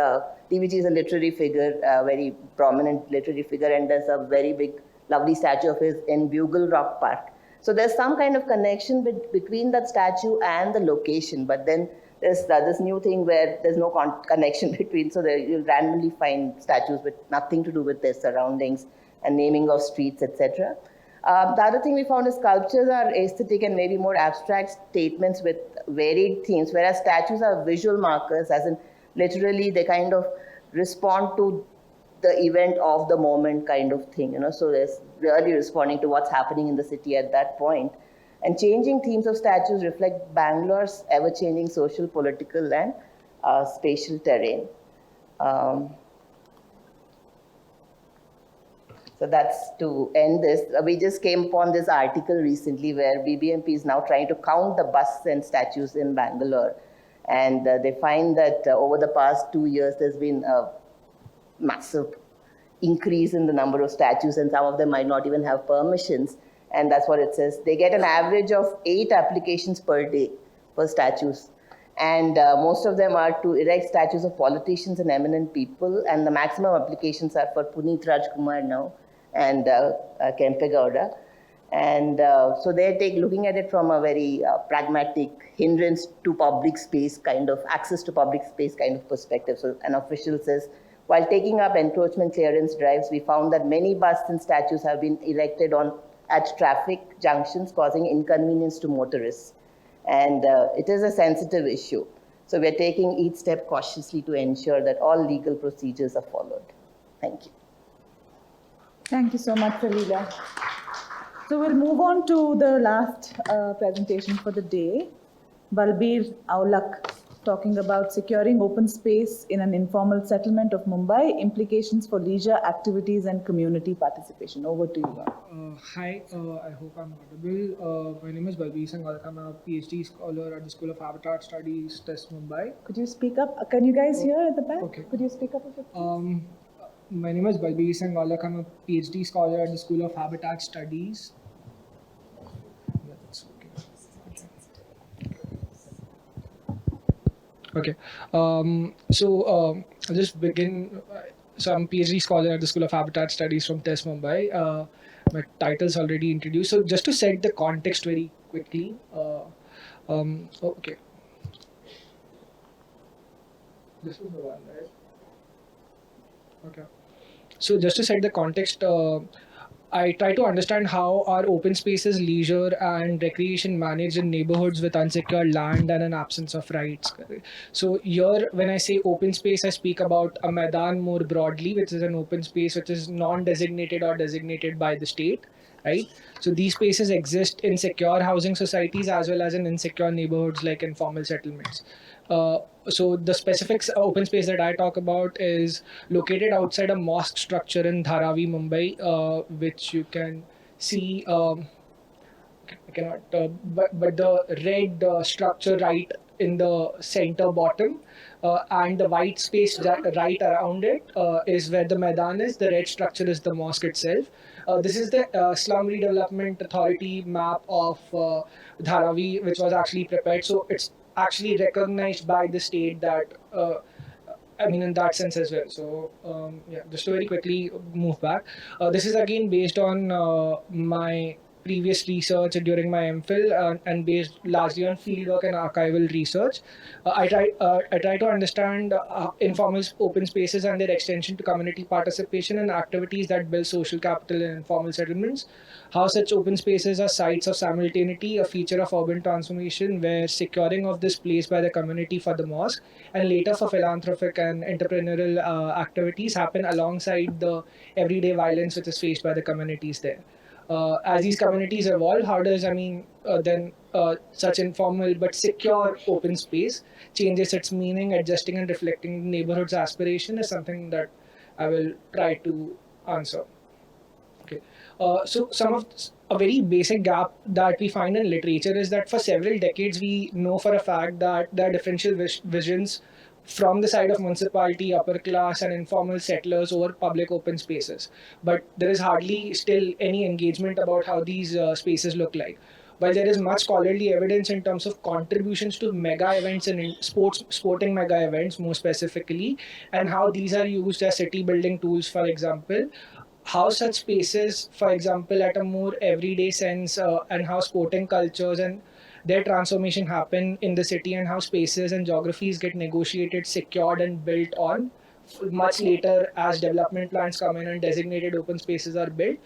DVG is a literary figure, very prominent literary figure, and there's a very big, lovely statue of his in Bugle Rock Park. So there's some kind of connection between that statue and the location, but then there's this new thing where there's no connection between, so you'll randomly find statues with nothing to do with their surroundings and naming of streets, etc. The other thing we found is sculptures are aesthetic and maybe more abstract statements with varied themes, whereas statues are visual markers, as in literally they kind of respond to the event of the moment kind of thing, so there's really responding to what's happening in the city at that point. And changing themes of statues reflect Bangalore's ever-changing social, political, and spatial terrain. So that's to end this. We just came upon this article recently where BBMP is now trying to count the busts and statues in Bangalore. And they find that over the past 2 years, there's been a massive increase in the number of statues, and some of them might not even have permissions. And that's what it says. They get an average of 8 applications per day for statues. And most of them are to erect statues of politicians and eminent people. And the maximum applications are for Puneet Rajkumar now and Kempe Gowda. And so they're looking at it from a very pragmatic hindrance to public space kind of, access to public space kind of perspective. So an official says, while taking up encroachment clearance drives, we found that many busts and statues have been erected at traffic junctions, causing inconvenience to motorists. And it is a sensitive issue. So we're taking each step cautiously to ensure that all legal procedures are followed. Thank you. Thank you so much, Salila. So we'll move on to the last presentation for the day. Balbir Aulakh, talking about securing open space in an informal settlement of Mumbai, implications for leisure activities and community participation. Over to you. Hi, I hope I'm audible. My name is Balbir Aulakh. I'm a PhD scholar at the School of Habitat Studies, TEST Mumbai. Could you speak up? Can you guys hear at the back? Okay. Could you speak up a bit? My name is Balbir Aulakh. I'm a PhD scholar at the School of Habitat Studies. Okay, so I'll just begin. So I'm a PhD scholar at the School of Habitat Studies from TEST Mumbai. My title's already introduced. So just to set the context very quickly. Okay. This is the one, right? Okay. So just to set the context, I try to understand how are open spaces, leisure and recreation managed in neighborhoods with unsecured land and an absence of rights. So here, when I say open space, I speak about a Maidan more broadly, which is an open space which is non-designated or designated by the state, right? So these spaces exist in secure housing societies as well as in insecure neighborhoods like informal settlements. So the specific open space that I talk about is located outside a mosque structure in Dharavi, Mumbai, which you can see. I cannot, but the red structure right in the center bottom, and the white space right around it is where the Maidan is. The red structure is the mosque itself. This is the Slum Redevelopment Authority map of Dharavi, which was actually prepared. So it's actually recognized by the state that, I mean, in that sense as well. So, yeah, just to very quickly move back. This is again based on my previous research during my MPhil and based largely on fieldwork and archival research. I try to understand informal open spaces and their extension to community participation and activities that build social capital in informal settlements. How such open spaces are sites of simultaneity, a feature of urban transformation where securing of this place by the community for the mosque and later for philanthropic and entrepreneurial activities happen alongside the everyday violence which is faced by the communities there. As these communities evolve, how does, then such informal but secure open space changes its meaning, adjusting and reflecting the neighborhood's aspiration is something that I will try to answer. Okay. So a very basic gap that we find in literature is that for several decades we know for a fact that there are differential visions from the side of municipality, upper class and informal settlers over public open spaces. But there is hardly still any engagement about how these spaces look like. While there is much scholarly evidence in terms of contributions to mega events and in sporting mega events more specifically, and how these are used as city building tools, for example, how such spaces, for example, at a more everyday sense, and how sporting cultures and their transformation happen in the city and how spaces and geographies get negotiated, secured and built on much later as development plans come in and designated open spaces are built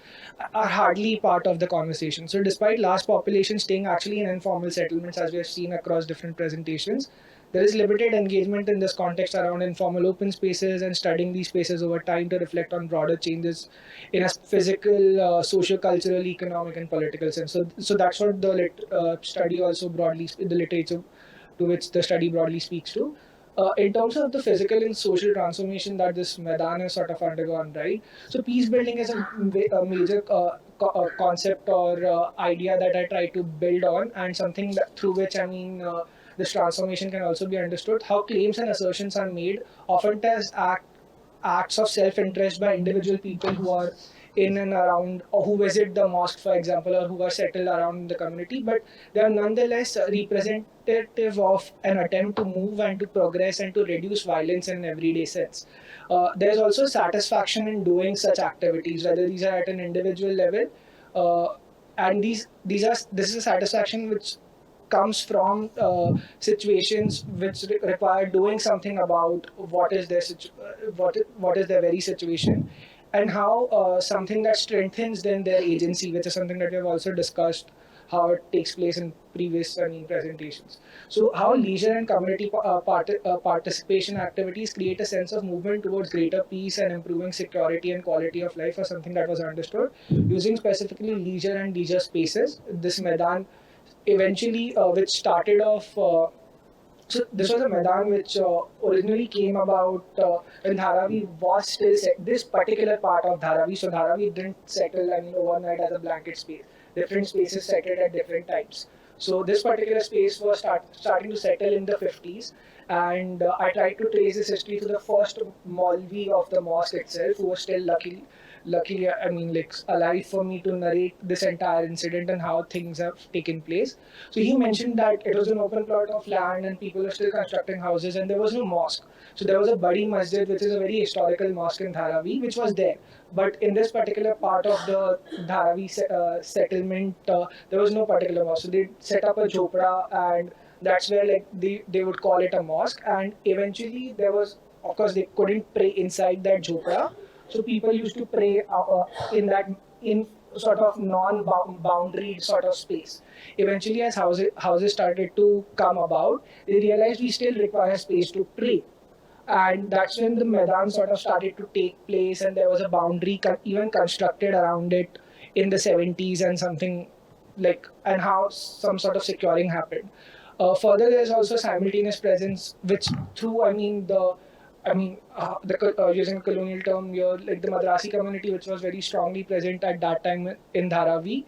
are hardly part of the conversation. So despite large populations staying actually in informal settlements, as we have seen across different presentations, there is limited engagement in this context around informal open spaces and studying these spaces over time to reflect on broader changes in a physical, socio-cultural, economic, and political sense. So that's what the study also broadly, the literature to which the study broadly speaks to. In terms of the physical and social transformation that this Maidan has sort of undergone, right? So peace building is a major concept or idea that I try to build on, and something that, through which this transformation can also be understood. How claims and assertions are made, often as acts of self-interest by individual people who are in and around, or who visit the mosque, for example, or who are settled around the community, but they are nonetheless representative of an attempt to move and to progress and to reduce violence in an everyday sense. There's also satisfaction in doing such activities, whether these are at an individual level, and this is a satisfaction which comes from situations which require doing something about what is their very situation, and how something that strengthens then their agency, which is something that we have also discussed how it takes place in previous presentations. So how leisure and community participation activities create a sense of movement towards greater peace and improving security and quality of life was something that was understood. Using specifically leisure and leisure spaces, this Maidan eventually, which started off, so this was a Maidan which originally came about when Dharavi was still this particular part of Dharavi. So Dharavi didn't settle overnight as a blanket space. Different spaces settled at different times. So this particular space was starting to settle in the 50s, and I tried to trace this history to the first Maulvi of the mosque itself, who was still luckily, I mean, like alive for me to narrate this entire incident and how things have taken place. So he mentioned that it was an open plot of land and people were still constructing houses and there was no mosque. So there was a Badi Masjid, which is a very historical mosque in Dharavi, which was there. But in this particular part of the Dharavi settlement, there was no particular mosque. So they set up a jhopra, and that's where like they would call it a mosque. And eventually there was, of course, they couldn't pray inside that jhopra. So people used to pray in sort of non-boundary sort of space. Eventually, as houses started to come about, they realized we still require space to pray. And that's when the Maidan sort of started to take place, and there was a boundary even constructed around it in the 70s and something like, and how some sort of securing happened. Further, there's also simultaneous presence, which through, using a colonial term here, like the Madrasi community, which was very strongly present at that time in Dharavi,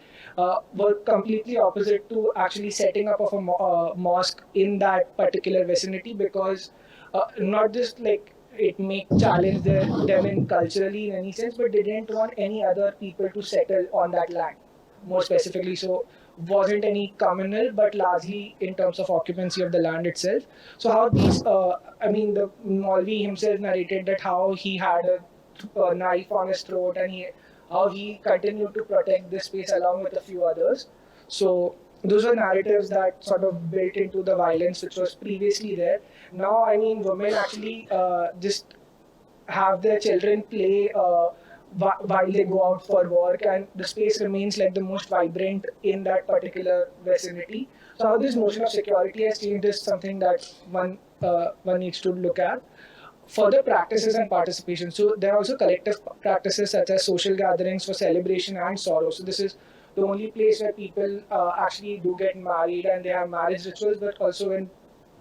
were completely opposite to actually setting up of a mosque in that particular vicinity, because not just like it may challenge them in culturally in any sense, but they didn't want any other people to settle on that land, more specifically. So wasn't any communal, but largely in terms of occupancy of the land itself. So how these, the Maulvi himself narrated that how he had a knife on his throat, and how he continued to protect this space along with a few others. So those were narratives that sort of built into the violence which was previously there. Now, women actually just have their children play while they go out for work, and the space remains like the most vibrant in that particular vicinity. So how this notion of security has changed is something that one needs to look at. Further practices and participation. So there are also collective practices such as social gatherings for celebration and sorrow. So this is the only place where people actually do get married and they have marriage rituals, but also when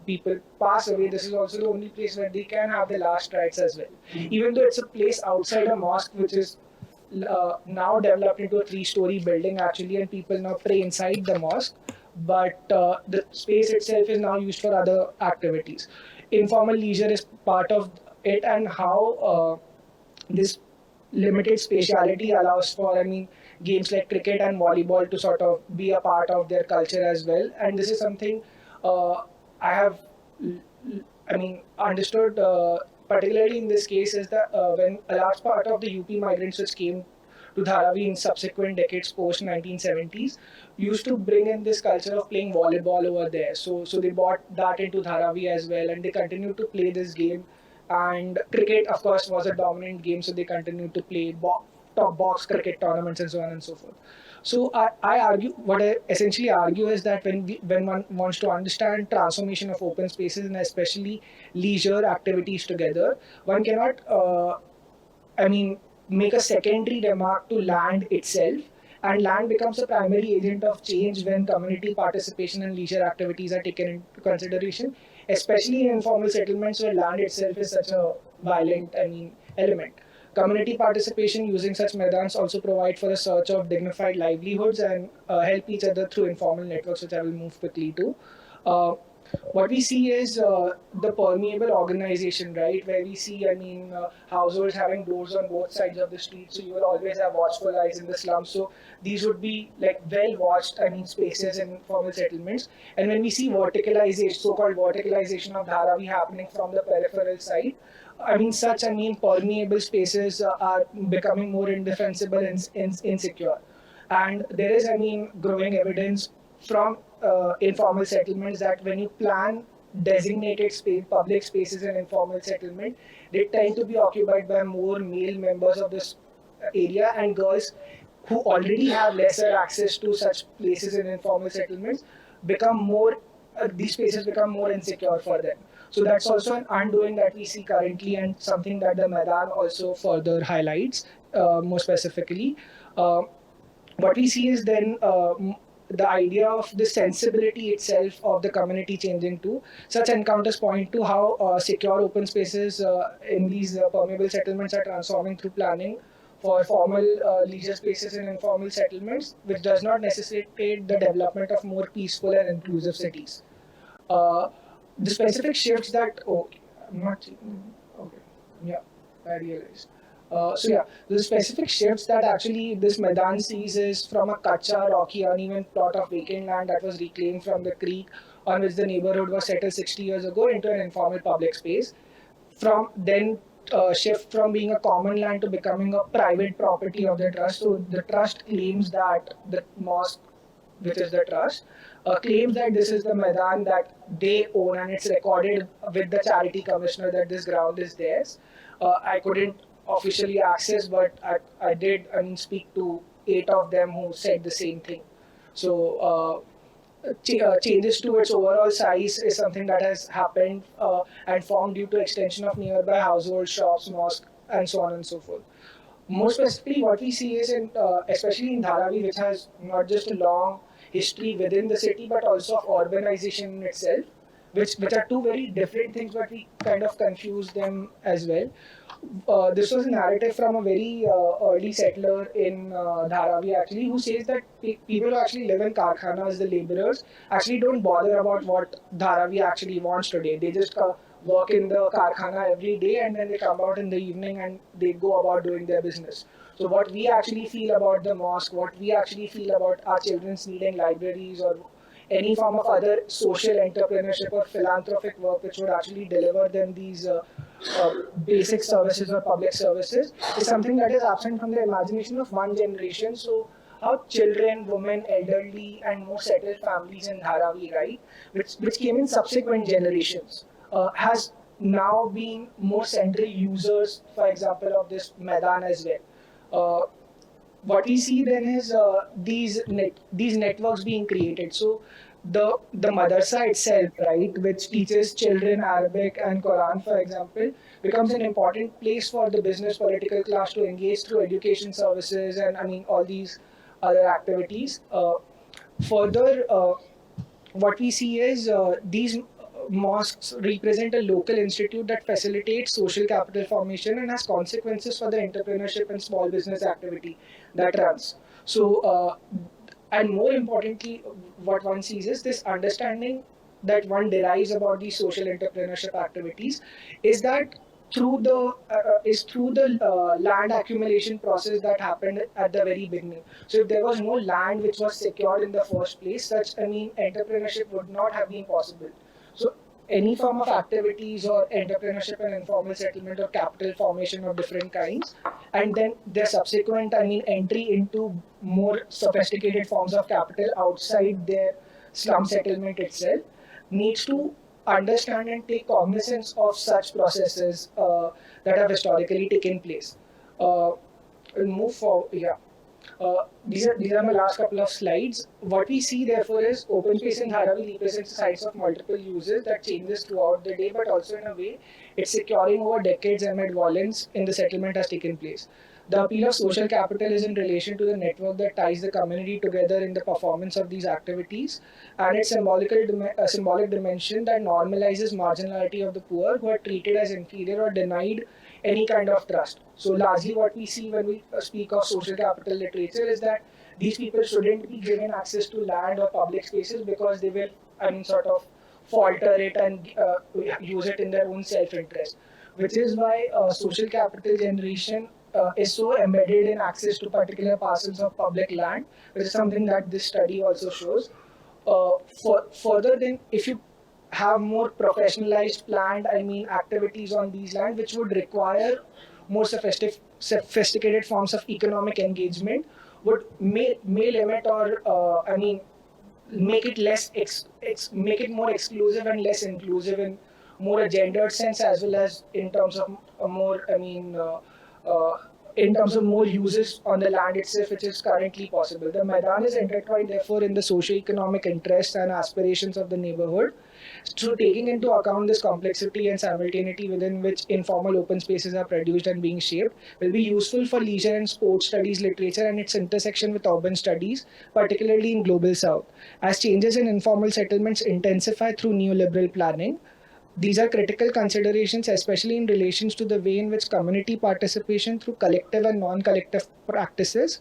people pass away, this is also the only place where they can have the last rites as well. Even though it's a place outside a mosque, which is now developed into a 3-story building actually, and people now pray inside the mosque, but the space itself is now used for other activities. Informal leisure is part of it, and how this limited spatiality allows for, games like cricket and volleyball to sort of be a part of their culture as well. And this is something I have, understood, particularly in this case, is that when a large part of the UP migrants which came to Dharavi in subsequent decades post 1970s used to bring in this culture of playing volleyball over there. So they brought that into Dharavi as well, and they continued to play this game. And cricket, of course, was a dominant game, so they continued to play top box cricket tournaments and so on and so forth. So what I essentially argue is that when one wants to understand transformation of open spaces and especially leisure activities together, one cannot, make a secondary remark to land itself, and land becomes a primary agent of change when community participation and leisure activities are taken into consideration, especially in informal settlements where land itself is such a violent, element. Community participation using such maidans also provide for a search of dignified livelihoods and help each other through informal networks, which I will move quickly to. What we see is the permeable organization, right? Where we see, households having doors on both sides of the street. So you will always have watchful eyes in the slums. So these would be like well watched, spaces in informal settlements. And when we see verticalization, so-called verticalization of Dharavi happening from the peripheral side, permeable spaces are becoming more indefensible and insecure. And there is, growing evidence from informal settlements that when you plan designated public spaces in informal settlement, they tend to be occupied by more male members of this area, and girls who already have lesser access to such places in informal settlements these spaces become more insecure for them. So that's also an undoing that we see currently, and something that the Maidan also further highlights more specifically. What we see is then the idea of the sensibility itself of the community changing too. Such encounters point to how secure open spaces in these permeable settlements are transforming through planning for formal leisure spaces in informal settlements, which does not necessitate the development of more peaceful and inclusive cities. The specific shifts that, I realized. So yeah, the specific shifts that actually this Maidan sees is from a kacha, rocky, uneven plot of vacant land that was reclaimed from the creek on which the neighborhood was settled 60 years ago into an informal public space. From then shift from being a common land to becoming a private property of the trust. So the trust claims that the mosque, which is the trust, claims that this is the Maidan that they own, and it's recorded with the charity commissioner that this ground is theirs. I couldn't officially access, but I did speak to 8 of them who said the same thing. So changes to its overall size is something that has happened and formed due to extension of nearby household shops, mosques, and so on and so forth. More specifically, what we see is, especially in Dharavi, which has not just a long history within the city, but also of urbanization in itself, which are two very different things, but we kind of confuse them as well. This was a narrative from a very early settler in Dharavi actually, who says that people who actually live in Karkhanas, the laborers, actually don't bother about what Dharavi actually wants today. They just work in the Karkhana every day, and then they come out in the evening and they go about doing their business. So what we actually feel about the mosque, what we actually feel about our children's needing libraries or any form of other social entrepreneurship or philanthropic work which would actually deliver them these basic services or public services is something that is absent from the imagination of one generation. So how children, women, elderly, and more settled families in Dharavi, right, which came in subsequent generations, has now been more central users, for example, of this Maidan as well. What we see then is these networks being created. So the madrasa itself, right, which teaches children Arabic and Quran, for example, becomes an important place for the business political class to engage through education services and all these other activities. Further, what we see is these mosques represent a local institute that facilitates social capital formation and has consequences for the entrepreneurship and small business activity that runs. So, and more importantly, what one sees is this understanding that one derives about these social entrepreneurship activities is that through the land accumulation process that happened at the very beginning. So if there was no land which was secured in the first place, such entrepreneurship would not have been possible. So any form of activities or entrepreneurship and informal settlement or capital formation of different kinds, and then their subsequent entry into more sophisticated forms of capital outside their slum settlement itself, needs to understand and take cognizance of such processes that have historically taken place. We'll move forward. Yeah. These are my last couple of slides. What we see therefore is open space in Dharavi represents sites of multiple uses that changes throughout the day, but also in a way it's securing over decades amid violence in the settlement has taken place. The appeal of social capital is in relation to the network that ties the community together in the performance of these activities, and its symbolic dimension that normalizes marginality of the poor who are treated as inferior or denied any kind of trust. So largely what we see when we speak of social capital literature is that these people shouldn't be given access to land or public spaces because they will sort of falter it and use it in their own self-interest, which is why social capital generation is so embedded in access to particular parcels of public land, which is something that this study also shows. Further, then, if you have more professionalized planned, activities on these land, which would require more sophisticated forms of economic engagement, may limit or make it make it more exclusive and less inclusive in more a gendered sense, as well as in terms of in terms of more uses on the land itself, which is currently possible. The Maidan is intertwined, therefore, in the socio-economic interests and aspirations of the neighborhood. Through taking into account this complexity and simultaneity within which informal open spaces are produced and being shaped, will be useful for leisure and sports studies literature and its intersection with urban studies, particularly in Global South. As changes in informal settlements intensify through neoliberal planning, these are critical considerations, especially in relation to the way in which community participation through collective and non-collective practices,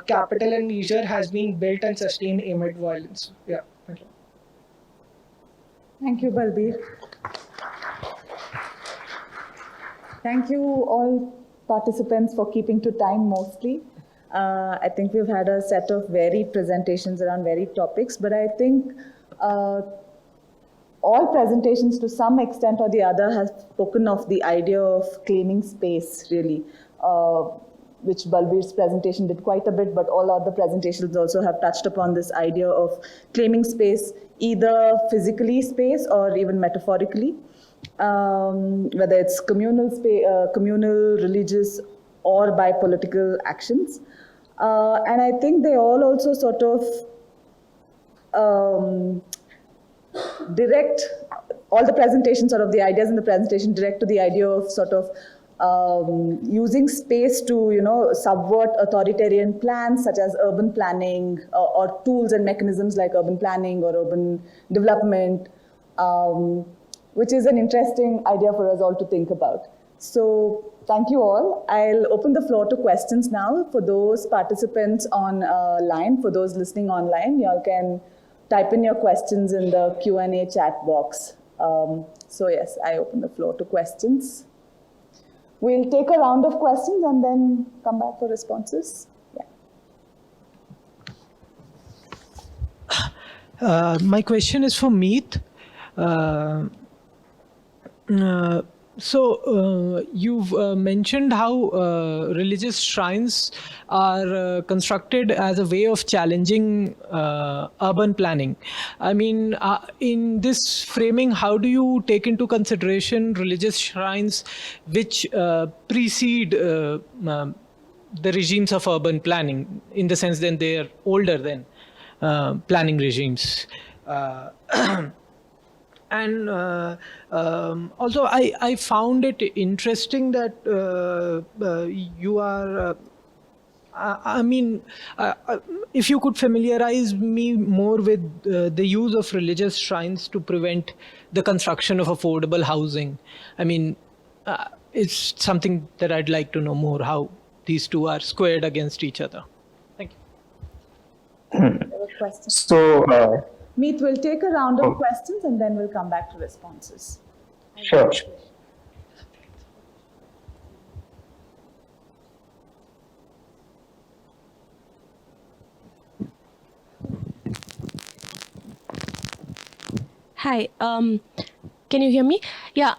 capital and leisure has been built and sustained amid violence. Yeah, thank you. Thank you, Balbir. Thank you all participants for keeping to time mostly. I think we've had a set of varied presentations around varied topics, but I think all presentations to some extent or the other have spoken of the idea of claiming space, really, which Balbir's presentation did quite a bit, but all other presentations also have touched upon this idea of claiming space, either physically space or even metaphorically, whether it's communal, communal, religious, or by political actions. And I think they all also sort of direct, all the presentations, sort of the ideas in the presentation direct to the idea of sort of using space to, subvert authoritarian plans such as urban planning or tools and mechanisms like urban planning or urban development, which is an interesting idea for us all to think about. So thank you all. I'll open the floor to questions now. For those participants on line, for those listening online, you all can type in your questions in the Q&A chat box. So yes, I open the floor to questions. We'll take a round of questions and then come back for responses. Yeah. My question is for Meet. So you've mentioned how religious shrines are constructed as a way of challenging urban planning. I mean, in this framing, how do you take into consideration religious shrines which precede the regimes of urban planning, in the sense that they are older than planning regimes? And also, I found it interesting that you are, if you could familiarize me more with the use of religious shrines to prevent the construction of affordable housing. I mean, it's something that I'd like to know more, how these two are squared against each other. Thank you. So, Meet, we'll take a round of questions and then we'll come back to responses. Sure. Hi, can you hear me? Yeah,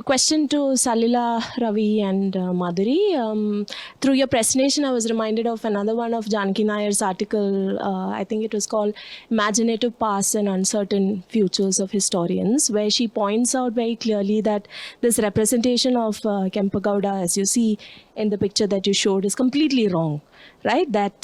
question to Salila, Ravi and Madhuri. Through your presentation, I was reminded of another one of Janaki Nayar's article. I think it was called Imaginative Past and Uncertain Futures of Historians, where she points out very clearly that this representation of Kempegowda, as you see in the picture that you showed, is completely wrong. Right, that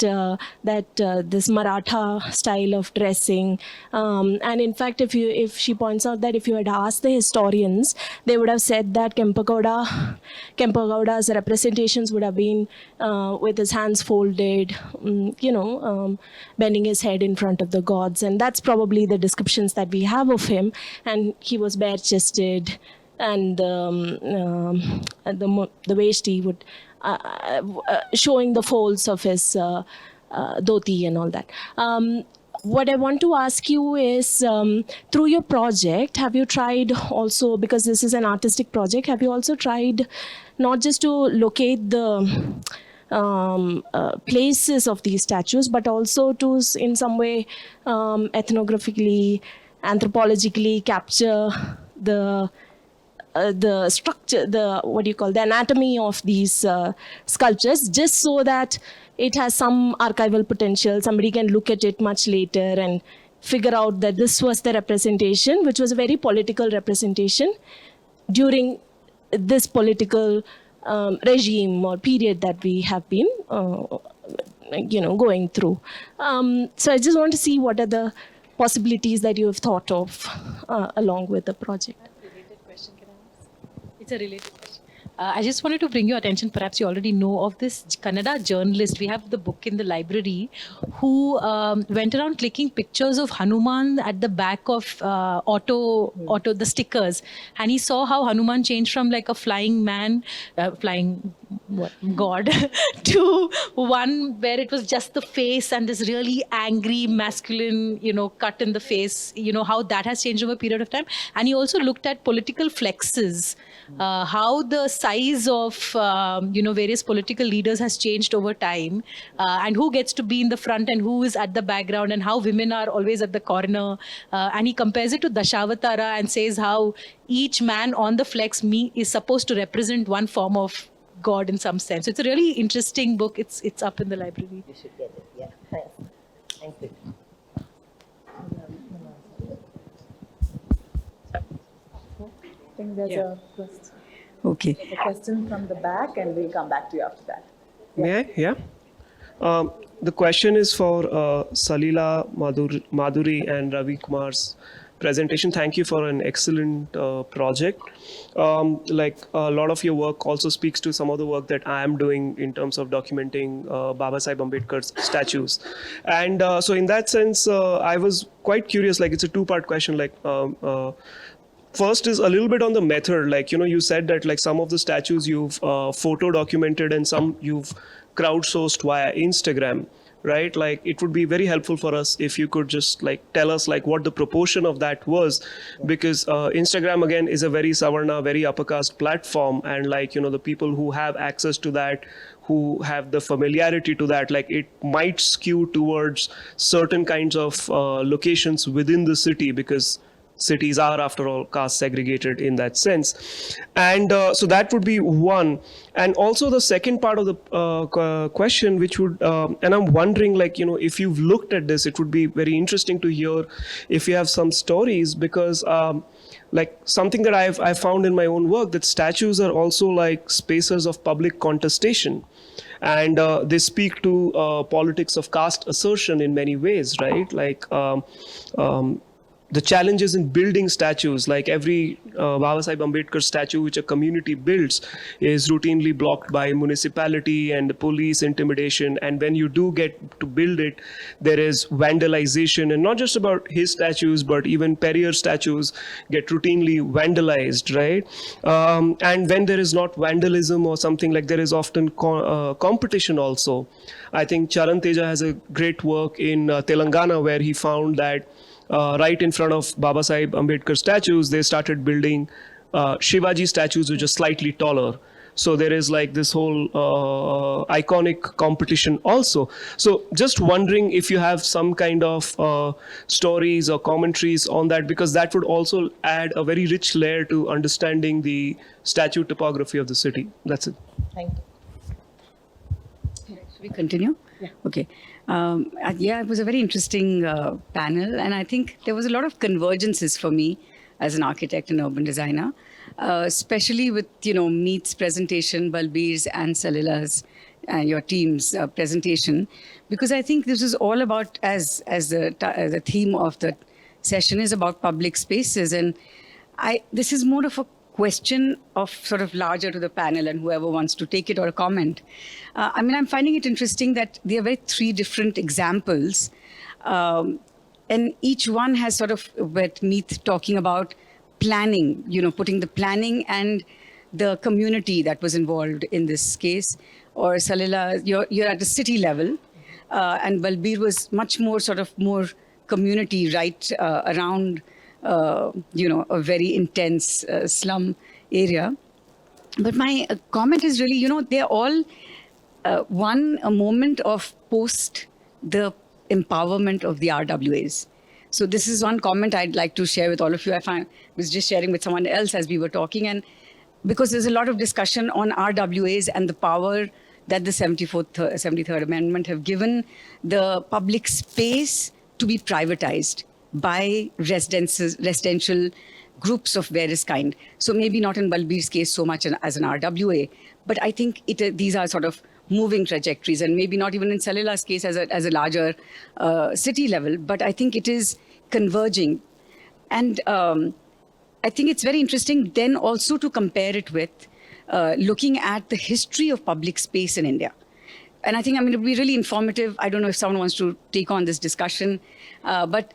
this Maratha style of dressing, and in fact, if she points out that if you had asked the historians, they would have said that Kempegowda's representations would have been with his hands folded, bending his head in front of the gods, and that's probably the descriptions that we have of him. And he was bare-chested, and the veshti would. Showing the folds of his dhoti and all that. What I want to ask you is, through your project, have you tried also, because this is an artistic project, have you also tried not just to locate the places of these statues, but also to, in some way, ethnographically, anthropologically capture the structure, the anatomy of these sculptures, just so that it has some archival potential. Somebody can look at it much later and figure out that this was the representation, which was a very political representation during this political regime or period that we have been, going through. So I just want to see what are the possibilities that you have thought of along with the project. It's a related question. I just wanted to bring your attention, perhaps you already know of this Kannada journalist. We have the book in the library, who went around clicking pictures of Hanuman at the back of the stickers. And he saw how Hanuman changed from like a flying man, god, to one where it was just the face and this really angry masculine, cut in the face, how that has changed over a period of time. And he also looked at political flexes how the size of various political leaders has changed over time, and who gets to be in the front and who is at the background, and how women are always at the corner. And he compares it to Dashavatara and says how each man on the flex is supposed to represent one form of God in some sense. So it's a really interesting book. It's up in the library. You should get it. Yeah. Thanks. Thank you. I think there's a question. Okay. A question from the back, and we'll come back to you after that. May I? Yeah. The question is for Salila, Madhuri, and Ravi Kumar's presentation. Thank you for an excellent project. Like a lot of your work also speaks to some of the work that I am doing in terms of documenting Baba Sahib Ambedkar's statues. And so in that sense, I was quite curious, like it's a two-part question, like first is a little bit on the method, like, you said that like some of the statues you've photo documented and some you've crowdsourced via Instagram, right? Like it would be very helpful for us if you could just like tell us like what the proportion of that was, because Instagram again is a very Savarna, very upper caste platform, and like, the people who have access to that, who have the familiarity to that, like it might skew towards certain kinds of locations within the city, because cities are, after all, caste segregated in that sense. And so that would be one. And also the second part of the question, which would, and I'm wondering, like, if you've looked at this, it would be very interesting to hear if you have some stories, because like something that I've found in my own work, that statues are also like spaces of public contestation. And they speak to politics of caste assertion in many ways, right? Like, the challenges in building statues, like every Baba Sahib Ambedkar statue which a community builds is routinely blocked by municipality and police intimidation. And when you do get to build it, there is vandalization, and not just about his statues, but even Perrier statues get routinely vandalized, right? And when there is not vandalism or something, like there is often competition also. I think Charan Teja has a great work in Telangana where he found that right in front of Baba Sahib Ambedkar statues, they started building Shivaji statues which are slightly taller. So there is like this whole iconic competition also. So just wondering if you have some kind of stories or commentaries on that, because that would also add a very rich layer to understanding the statue topography of the city. That's it. Thank you. Should we continue? Yeah. Okay. Yeah, it was a very interesting panel, and I think there was a lot of convergences for me as an architect and urban designer, especially with Meet's presentation, Balbir's and Salila's, your team's presentation, because I think this is all about, as the theme of the session is about public spaces, and this is more of a question of sort of larger to the panel and whoever wants to take it or comment. I mean, I'm finding it interesting that there are very three different examples, and each one has sort of, with Meet talking about planning, putting the planning and the community that was involved in this case, or Salila, you're at the city level, and Balbir was much more sort of more community, right, around a very intense slum area. But my comment is really, they're all a moment of post the empowerment of the RWAs. So this is one comment I'd like to share with all of you. I was just sharing with someone else as we were talking, and because there's a lot of discussion on RWAs and the power that the 73rd Amendment have given the public space to be privatized by residential groups of various kind. So maybe not in Balbir's case so much as an RWA, but I think these are sort of moving trajectories, and maybe not even in Salila's case as a larger city level, but I think it is converging. And I think it's very interesting then also to compare it with looking at the history of public space in India. And I think, it would be really informative. I don't know if someone wants to take on this discussion, but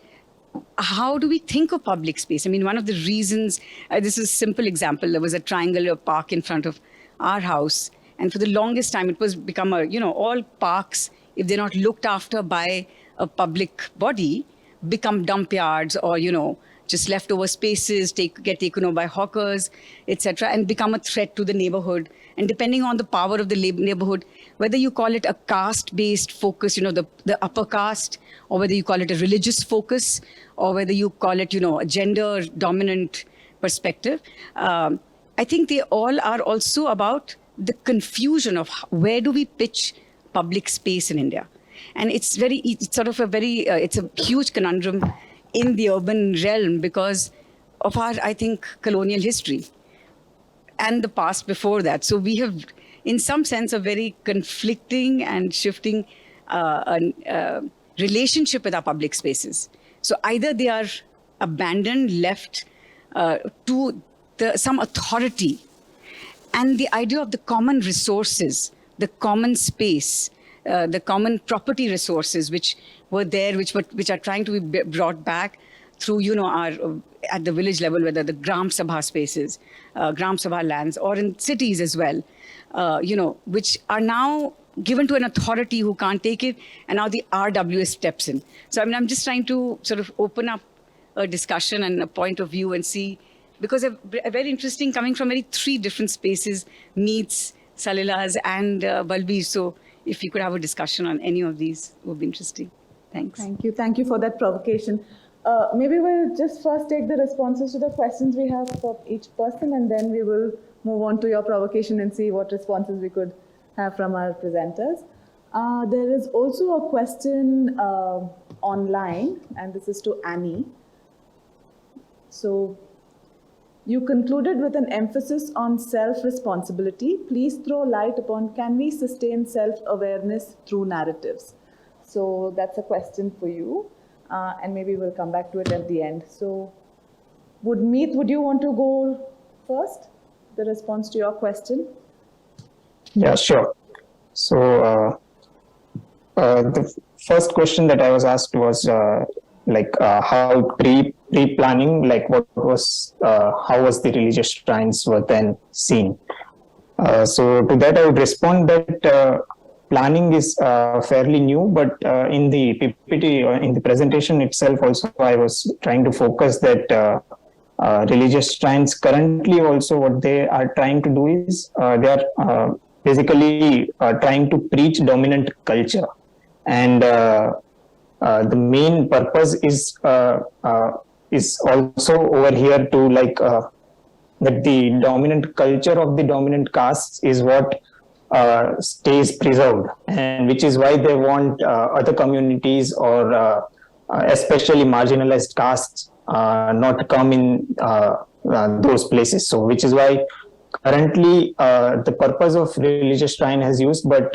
how do we think of public space? One of the reasons, this is a simple example, there was a triangular park in front of our house. And for the longest time, it was become all parks, if they're not looked after by a public body, become dump yards or, just leftover spaces, get taken over by hawkers, etc., and become a threat to the neighborhood. And depending on the power of the neighborhood, whether you call it a caste-based focus, the upper caste, or whether you call it a religious focus, or whether you call it, a gender-dominant perspective, I think they all are also about the confusion of where do we pitch public space in India. And it's a huge conundrum in the urban realm because of our, I think, colonial history and the past before that. So we have, in some sense, a very conflicting and shifting relationship with our public spaces. So either they are abandoned, left to some authority, and the idea of the common resources, the common space, the common property resources which were there, which are trying to be brought back through, our at the village level, whether the Gram Sabha spaces, Gram Sabha lands, or in cities as well, which are now given to an authority who can't take it, and now the RWS steps in. So I'm just trying to sort of open up a discussion and a point of view and see, because a very interesting, coming from three different spaces, meets Salila's and Balbir. So if you could have a discussion on any of these, it would be interesting. Thanks. Thank you for that provocation. Maybe we'll just first take the responses to the questions we have for each person, and then we will move on to your provocation and see what responses we could have from our presenters. There is also a question online, and this is to Annie. So, you concluded with an emphasis on self-responsibility. Please throw light upon, can we sustain self-awareness through narratives? So that's a question for you, and maybe we'll come back to it at the end. So would you want to go first, the response to your question? Yeah, sure. So the first question that I was asked was how pre-planning, how was the religious shrines were then seen. So to that I would respond that planning is fairly new, but in the PPT, in the presentation itself also, I was trying to focus that religious shrines currently also what they are trying to do is they are basically trying to preach dominant culture. And the main purpose is also over here to that the dominant culture of the dominant castes is what stays preserved, and which is why they want other communities or especially marginalized castes not come in those places. So which is why currently the purpose of religious shrine has used, but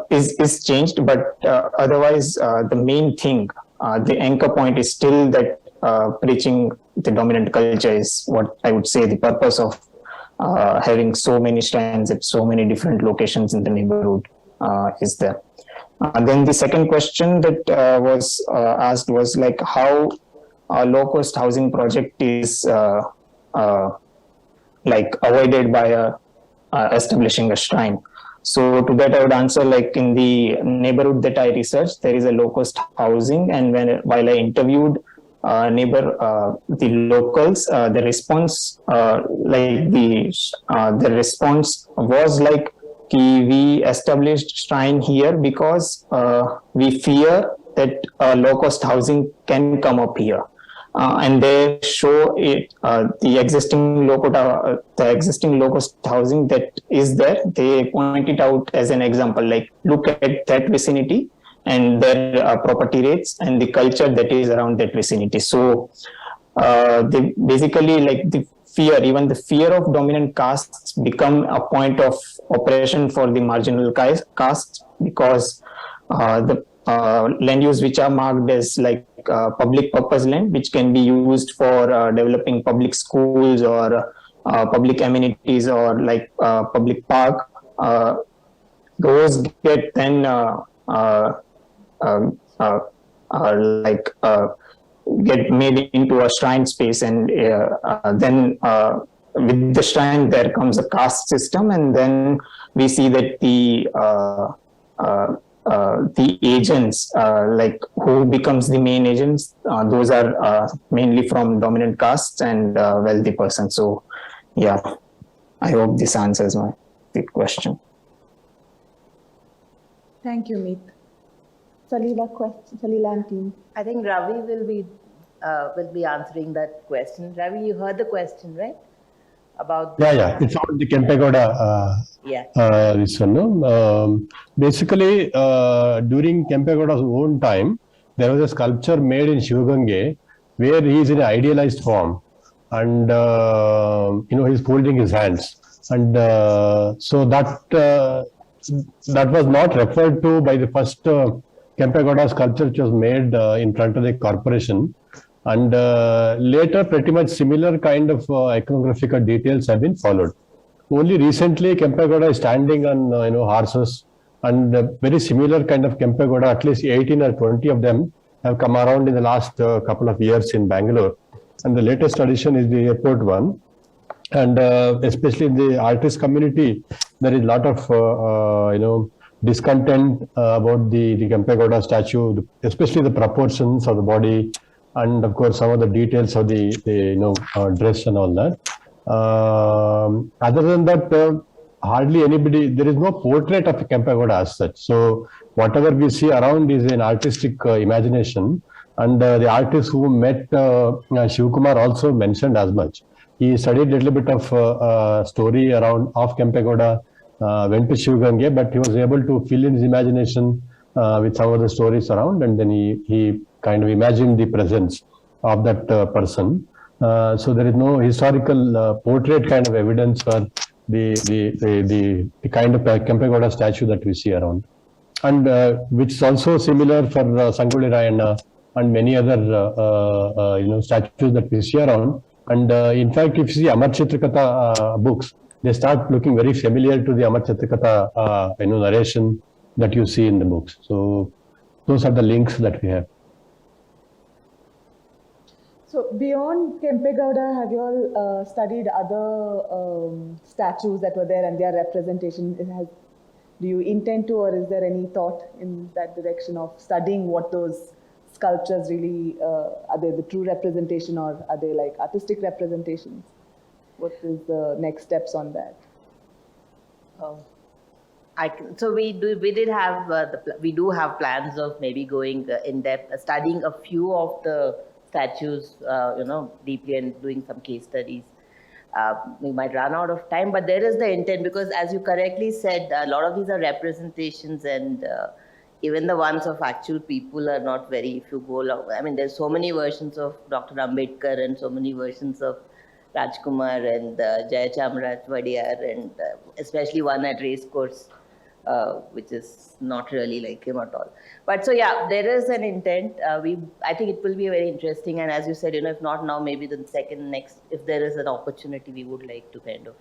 is changed, but otherwise the main thing, the anchor point is still that preaching the dominant culture is what I would say the purpose of having so many shrines at so many different locations in the neighborhood is there. Then the second question that was asked was how a low-cost housing project is avoided by establishing a shrine. So to that I would answer, in the neighborhood that I researched, there is a low-cost housing, and while I interviewed the locals, the response the response was we established shrine here because we fear that low-cost housing can come up here. And they show it the existing low-cost housing that is there. They point it out as an example, look at that vicinity and their property rates and the culture that is around that vicinity. So they basically the fear of dominant castes become a point of oppression for the marginal castes, because the land use which are marked as public purpose land, which can be used for developing public schools or public amenities or public park, those get then get made into a shrine space, and then with the shrine there comes a caste system, and then we see that the agents, like who becomes the main agents, those are mainly from dominant castes and wealthy persons. So, yeah, I hope this answers my question. Thank you, Meet. Salila and team. I think Ravi will be answering that question. Ravi, you heard the question, right? About yeah, it's about the Kempegoda. This one, no? Basically, during Kempegoda's own time, there was a sculpture made in Shivagange where he is in an idealized form, and he's folding his hands, and so that was not referred to by the first Kempegoda sculpture which was made in front of the corporation. And later, pretty much similar kind of iconographical details have been followed. Only recently, Kempegoda is standing on horses, and very similar kind of Kempegoda, at least 18 or 20 of them have come around in the last couple of years in Bangalore. And the latest addition is the airport one. And especially in the artist community, there is a lot of discontent about the Kempegoda statue, especially the proportions of the body, and of course some of the details of the dress and all that. Other than that, hardly anybody, there is no portrait of Kempegoda as such. So whatever we see around is an artistic imagination. And the artist who met Shivkumar also mentioned as much. He studied a little bit of story around of Kempegoda, went to Shivagange, but he was able to fill in his imagination with some of the stories around, and then he kind of imagined the presence of that person. So there is no historical portrait kind of evidence for the kind of Kempegoda statue that we see around, and which is also similar for Sangoli Rayana and many other statues that we see around. And in fact, if you see Amar Chitragatha books, they start looking very familiar to the Amar Chitragatha narration that you see in the books. So those are the links that we have. So beyond Kempegoda, have you all studied other statues that were there and their representation? Do you intend to, or is there any thought in that direction of studying what those sculptures really, are they the true representation, or are they like artistic representations? What is the next steps on that? So we do have plans of maybe going in depth, studying a few of the statues, deeply, and doing some case studies. We might run out of time, but there is the intent, because as you correctly said, a lot of these are representations, and even the ones of actual people are not very, if you go along, I mean, there's so many versions of Dr. Ambedkar and so many versions of Rajkumar and Jayachamraj Vadiyar, and especially one at Racecourse, which is not really like him at all. But so yeah, there is an intent. I think it will be very interesting, and as you said, if not now, maybe the next, if there is an opportunity, we would like to kind of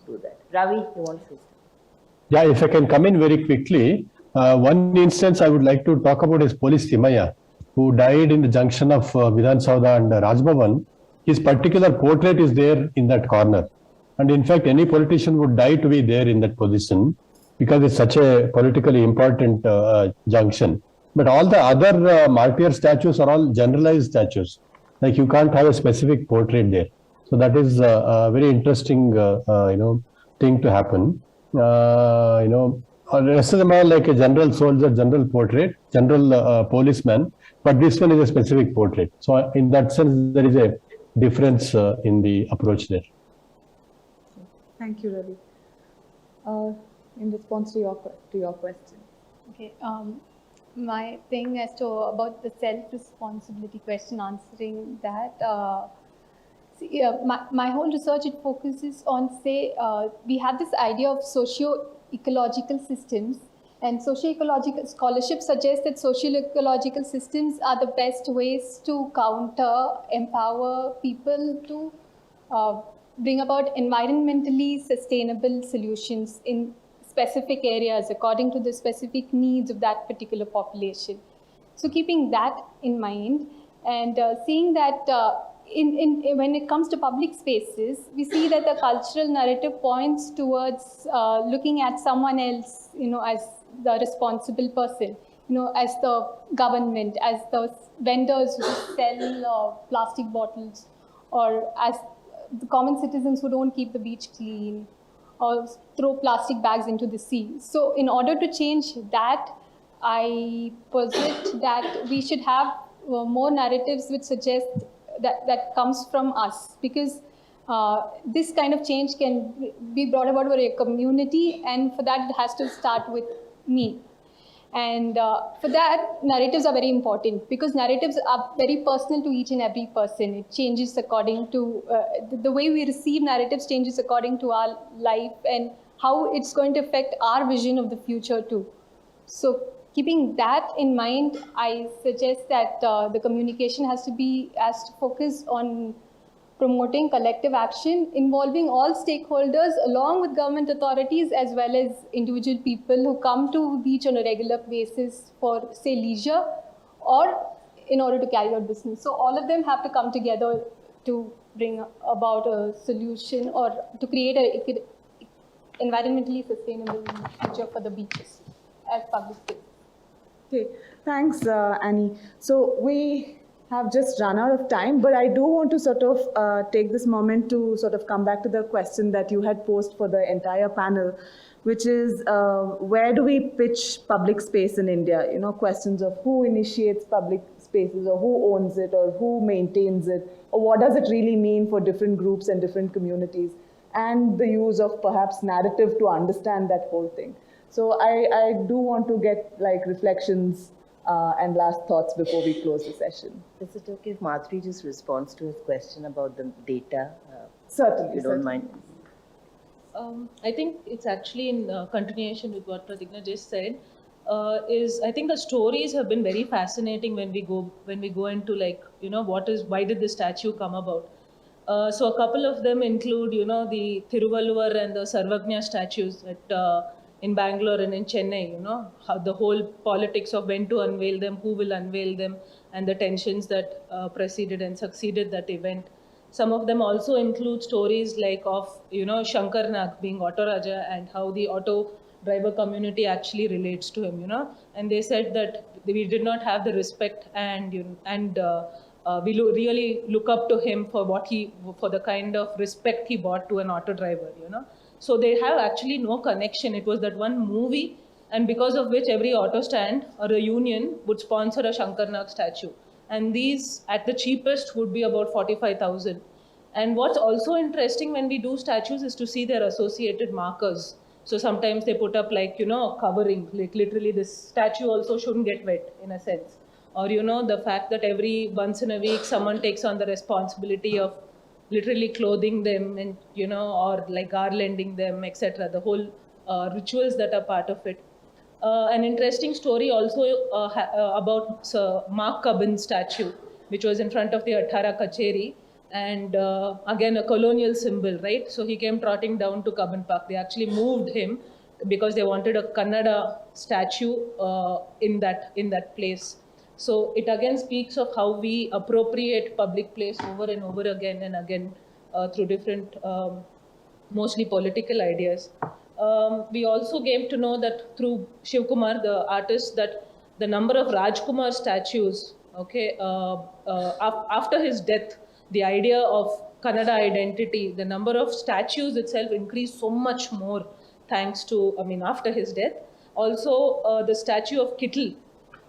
do that. Ravi, you want to say something? Yeah, if I can come in very quickly. One instance I would like to talk about is Police Timaya, who died in the junction of Vidhan Saudha and Rajbhavan. His particular portrait is there in that corner. And in fact, any politician would die to be there in that position, because it's such a politically important junction. But all the other martyr statues are all generalized statues. Like you can't have a specific portrait there. So that is a very interesting, thing to happen. The rest of them are like a general soldier, general portrait, general policeman, but this one is a specific portrait. So in that sense, there is a difference in the approach there. Thank you, Ravi. In response to your question. Okay. My thing as to about the self-responsibility question, answering that. My whole research, it focuses on, say, we have this idea of socio-ecological systems, and socio-ecological scholarship suggests that socio-ecological systems are the best ways to empower people to bring about environmentally sustainable solutions in specific areas according to the specific needs of that particular population. So keeping that in mind, and seeing that when it comes to public spaces, we see that the cultural narrative points towards looking at someone else, as the responsible person, as the government, as the vendors who sell plastic bottles, or as the common citizens who don't keep the beach clean or throw plastic bags into the sea. So in order to change that, I posit that we should have more narratives which suggest that comes from us, because this kind of change can be brought about by a community, and for that it has to start with me. And for that, narratives are very important, because narratives are very personal to each and every person. It changes according to, the way we receive narratives changes according to our life and how it's going to affect our vision of the future too. So keeping that in mind, I suggest that the communication has to focus on promoting collective action involving all stakeholders along with government authorities as well as individual people who come to beach on a regular basis for, say, leisure or in order to carry out business. So all of them have to come together to bring about a solution or to create an environmentally sustainable future for the beaches as public space. Okay, thanks, Annie. So we have just run out of time, but I do want to sort of take this moment to sort of come back to the question that you had posed for the entire panel, which is where do we pitch public space in India? Questions of who initiates public spaces, or who owns it, or who maintains it, or what does it really mean for different groups and different communities, and the use of perhaps narrative to understand that whole thing. So I do want to get reflections and last thoughts before we close the session. Is it okay if Madhuri just responds to his question about the data? Certainly. If you don't mind. I think it's actually in continuation with what Pratigna just said. I think the stories have been very fascinating when we go into why did the statue come about? So a couple of them include the Thiruvalluvar and the Sarvagnya statues in Bangalore and in Chennai, how the whole politics of when to unveil them, who will unveil them, and the tensions that preceded and succeeded that event. Some of them also include stories of Shankar Nag being Auto Raja and how the auto driver community actually relates to him, and they said that we did not have the respect and we really look up to him for for the kind of respect he brought to an auto driver, So they have actually no connection. It was that one movie, and because of which every auto stand or a union would sponsor a Shankar Nag statue. And these, at the cheapest, would be about 45,000. And what's also interesting when we do statues is to see their associated markers. So sometimes they put up covering, literally this statue also shouldn't get wet in a sense. Or the fact that once in a week someone takes on the responsibility of literally clothing them and or garlanding them, etc. The whole rituals that are part of it. An interesting story also about Sir Mark Cubbin's statue, which was in front of the Athara Kacheri, and again a colonial symbol, right? So he came trotting down to Cubbin Park. They actually moved him because they wanted a Kannada statue in that place. So it again speaks of how we appropriate public place over and over again and again through different, mostly political ideas. We also came to know that through Shiv Kumar, the artist, that the number of Rajkumar statues, after his death, the idea of Kannada identity, the number of statues itself increased so much more thanks to, after his death. Also, the statue of Kittle,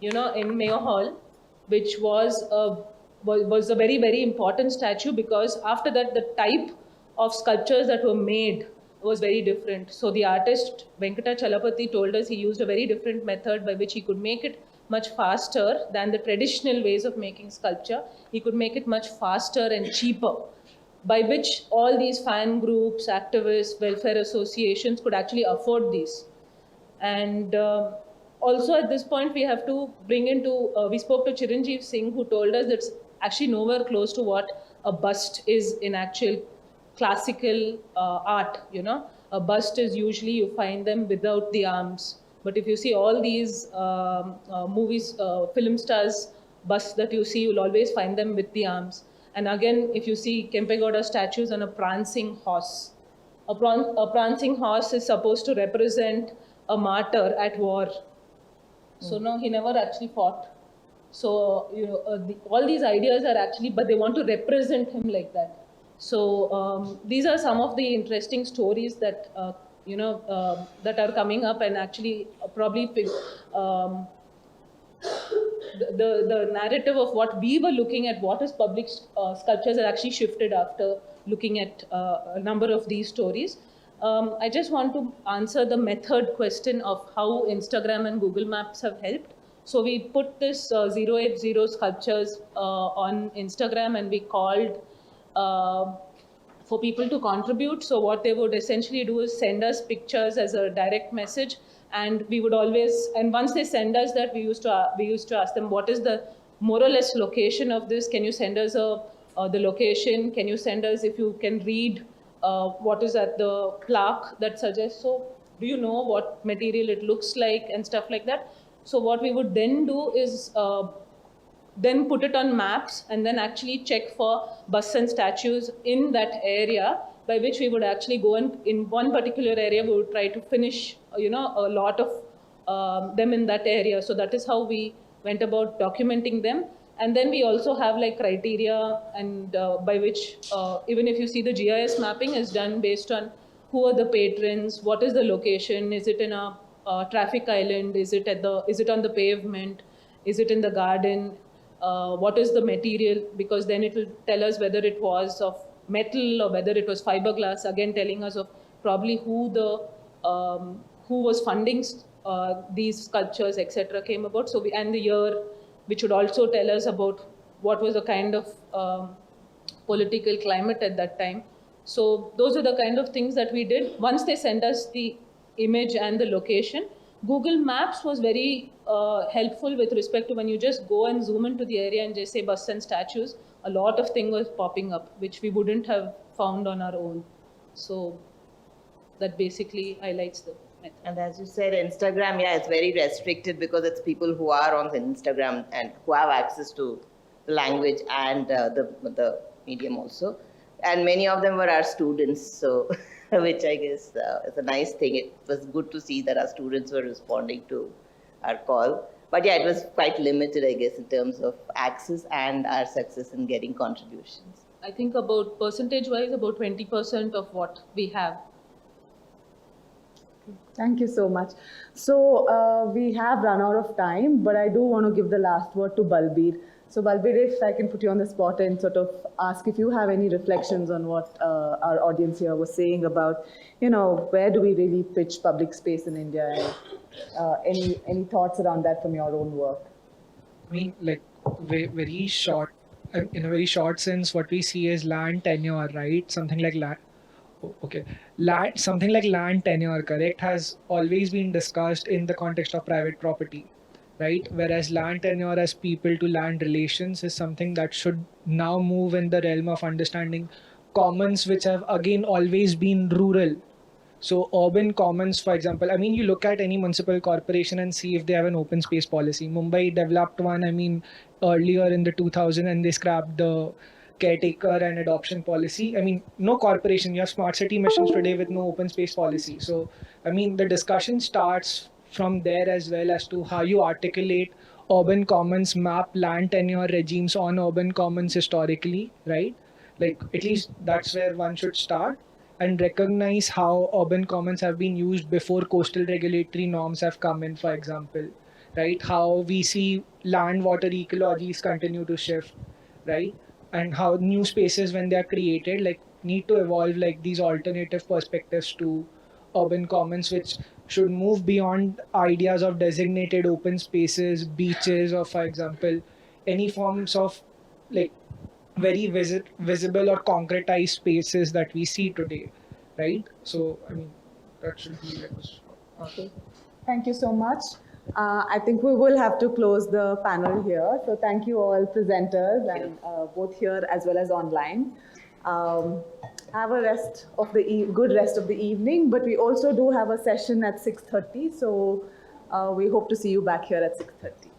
in Mayo Hall, which was a very, very important statue, because after that, the type of sculptures that were made was very different. So the artist Venkata Chalapati told us he used a very different method by which he could make it much faster than the traditional ways of making sculpture. He could make it much faster and cheaper, by which all these fan groups, activists, welfare associations could actually afford these. And also at this point, we have to bring into, we spoke to Chiranjeev Singh, who told us that it's actually nowhere close to what a bust is in actual classical art, A bust is usually, you find them without the arms. But if you see all these movies, film stars busts that you see, you'll always find them with the arms. And again, if you see Kempegowda statues on a prancing horse, a prancing horse is supposed to represent a martyr at war. So no, he never actually fought. So all these ideas are actually, but they want to represent him like that. So these are some of the interesting stories that that are coming up, and actually probably the narrative of what we were looking at, what is public sculptures, are actually shifted after looking at a number of these stories. I just want to answer the method question of how Instagram and Google Maps have helped. So we put this 080 sculptures on Instagram, and we called for people to contribute. So what they would essentially do is send us pictures as a direct message, and we would always, and once they send us that, we used to ask them, what is the more or less location of this? Can you send us the location? Can you send us, if you can read what is at the plaque that suggests? So do you know what material it looks like and stuff like that? So what we would then do is then put it on maps, and then actually check for busts and statues in that area, by which we would actually go in one particular area, we would try to finish, a lot of them in that area. So that is how we went about documenting them. And then we also have like criteria, and by which, even if you see the GIS mapping is done based on who are the patrons, what is the location, is it in a traffic island, is it on the pavement, is it in the garden, what is the material, because then it will tell us whether it was of metal or whether it was fiberglass, again telling us of probably who was funding these sculptures, etc. came about. So and the year, which would also tell us about what was the kind of political climate at that time. So those are the kind of things that we did. Once they sent us the image and the location, Google Maps was very helpful with respect to when you just go and zoom into the area and just say busts and statues, a lot of things was popping up, which we wouldn't have found on our own. So that basically highlights the method. And as you said, Instagram, yeah, it's very restricted because it's people who are on Instagram and who have access to the language and the medium also. And many of them were our students, so which I guess is a nice thing. It was good to see that our students were responding to our call. But yeah, it was quite limited, I guess, in terms of access and our success in getting contributions. I think about percentage-wise, about 20% of what we have. Thank you so much. So we have run out of time, but I do want to give the last word to Balbir. So Balbir, if I can put you on the spot and sort of ask if you have any reflections on what our audience here was saying about, where do we really pitch public space in India, and any thoughts around that from your own work? I mean, like very short, in a very short sense, what we see is land tenure, right? Something like land tenure, correct, has always been discussed in the context of private property, right? Whereas land tenure as people to land relations is something that should now move in the realm of understanding commons, which have again always been rural. So urban commons, for example, I mean, you look at any municipal corporation and see if they have an open space policy. Mumbai developed one, I mean, earlier in the 2000s, and they scrapped the caretaker and adoption policy. I mean, no corporation, you have smart city missions today with no open space policy. So, I mean, the discussion starts from there as well as to how you articulate urban commons, map land tenure regimes on urban commons historically, right? Like, at least that's where one should start, and recognize how urban commons have been used before coastal regulatory norms have come in, for example, right? How we see land water ecologies continue to shift, right? And how new spaces, when they are created, like need to evolve like these alternative perspectives to urban commons, which should move beyond ideas of designated open spaces, beaches, or for example, any forms of like very visible or concretized spaces that we see today, right? So, I mean, that should be like okay. Thank you so much. I think we will have to close the panel here. So thank you all presenters, and both here as well as online. Have a good rest of the evening, but we also do have a session at 6:30. So we hope to see you back here at 6:30.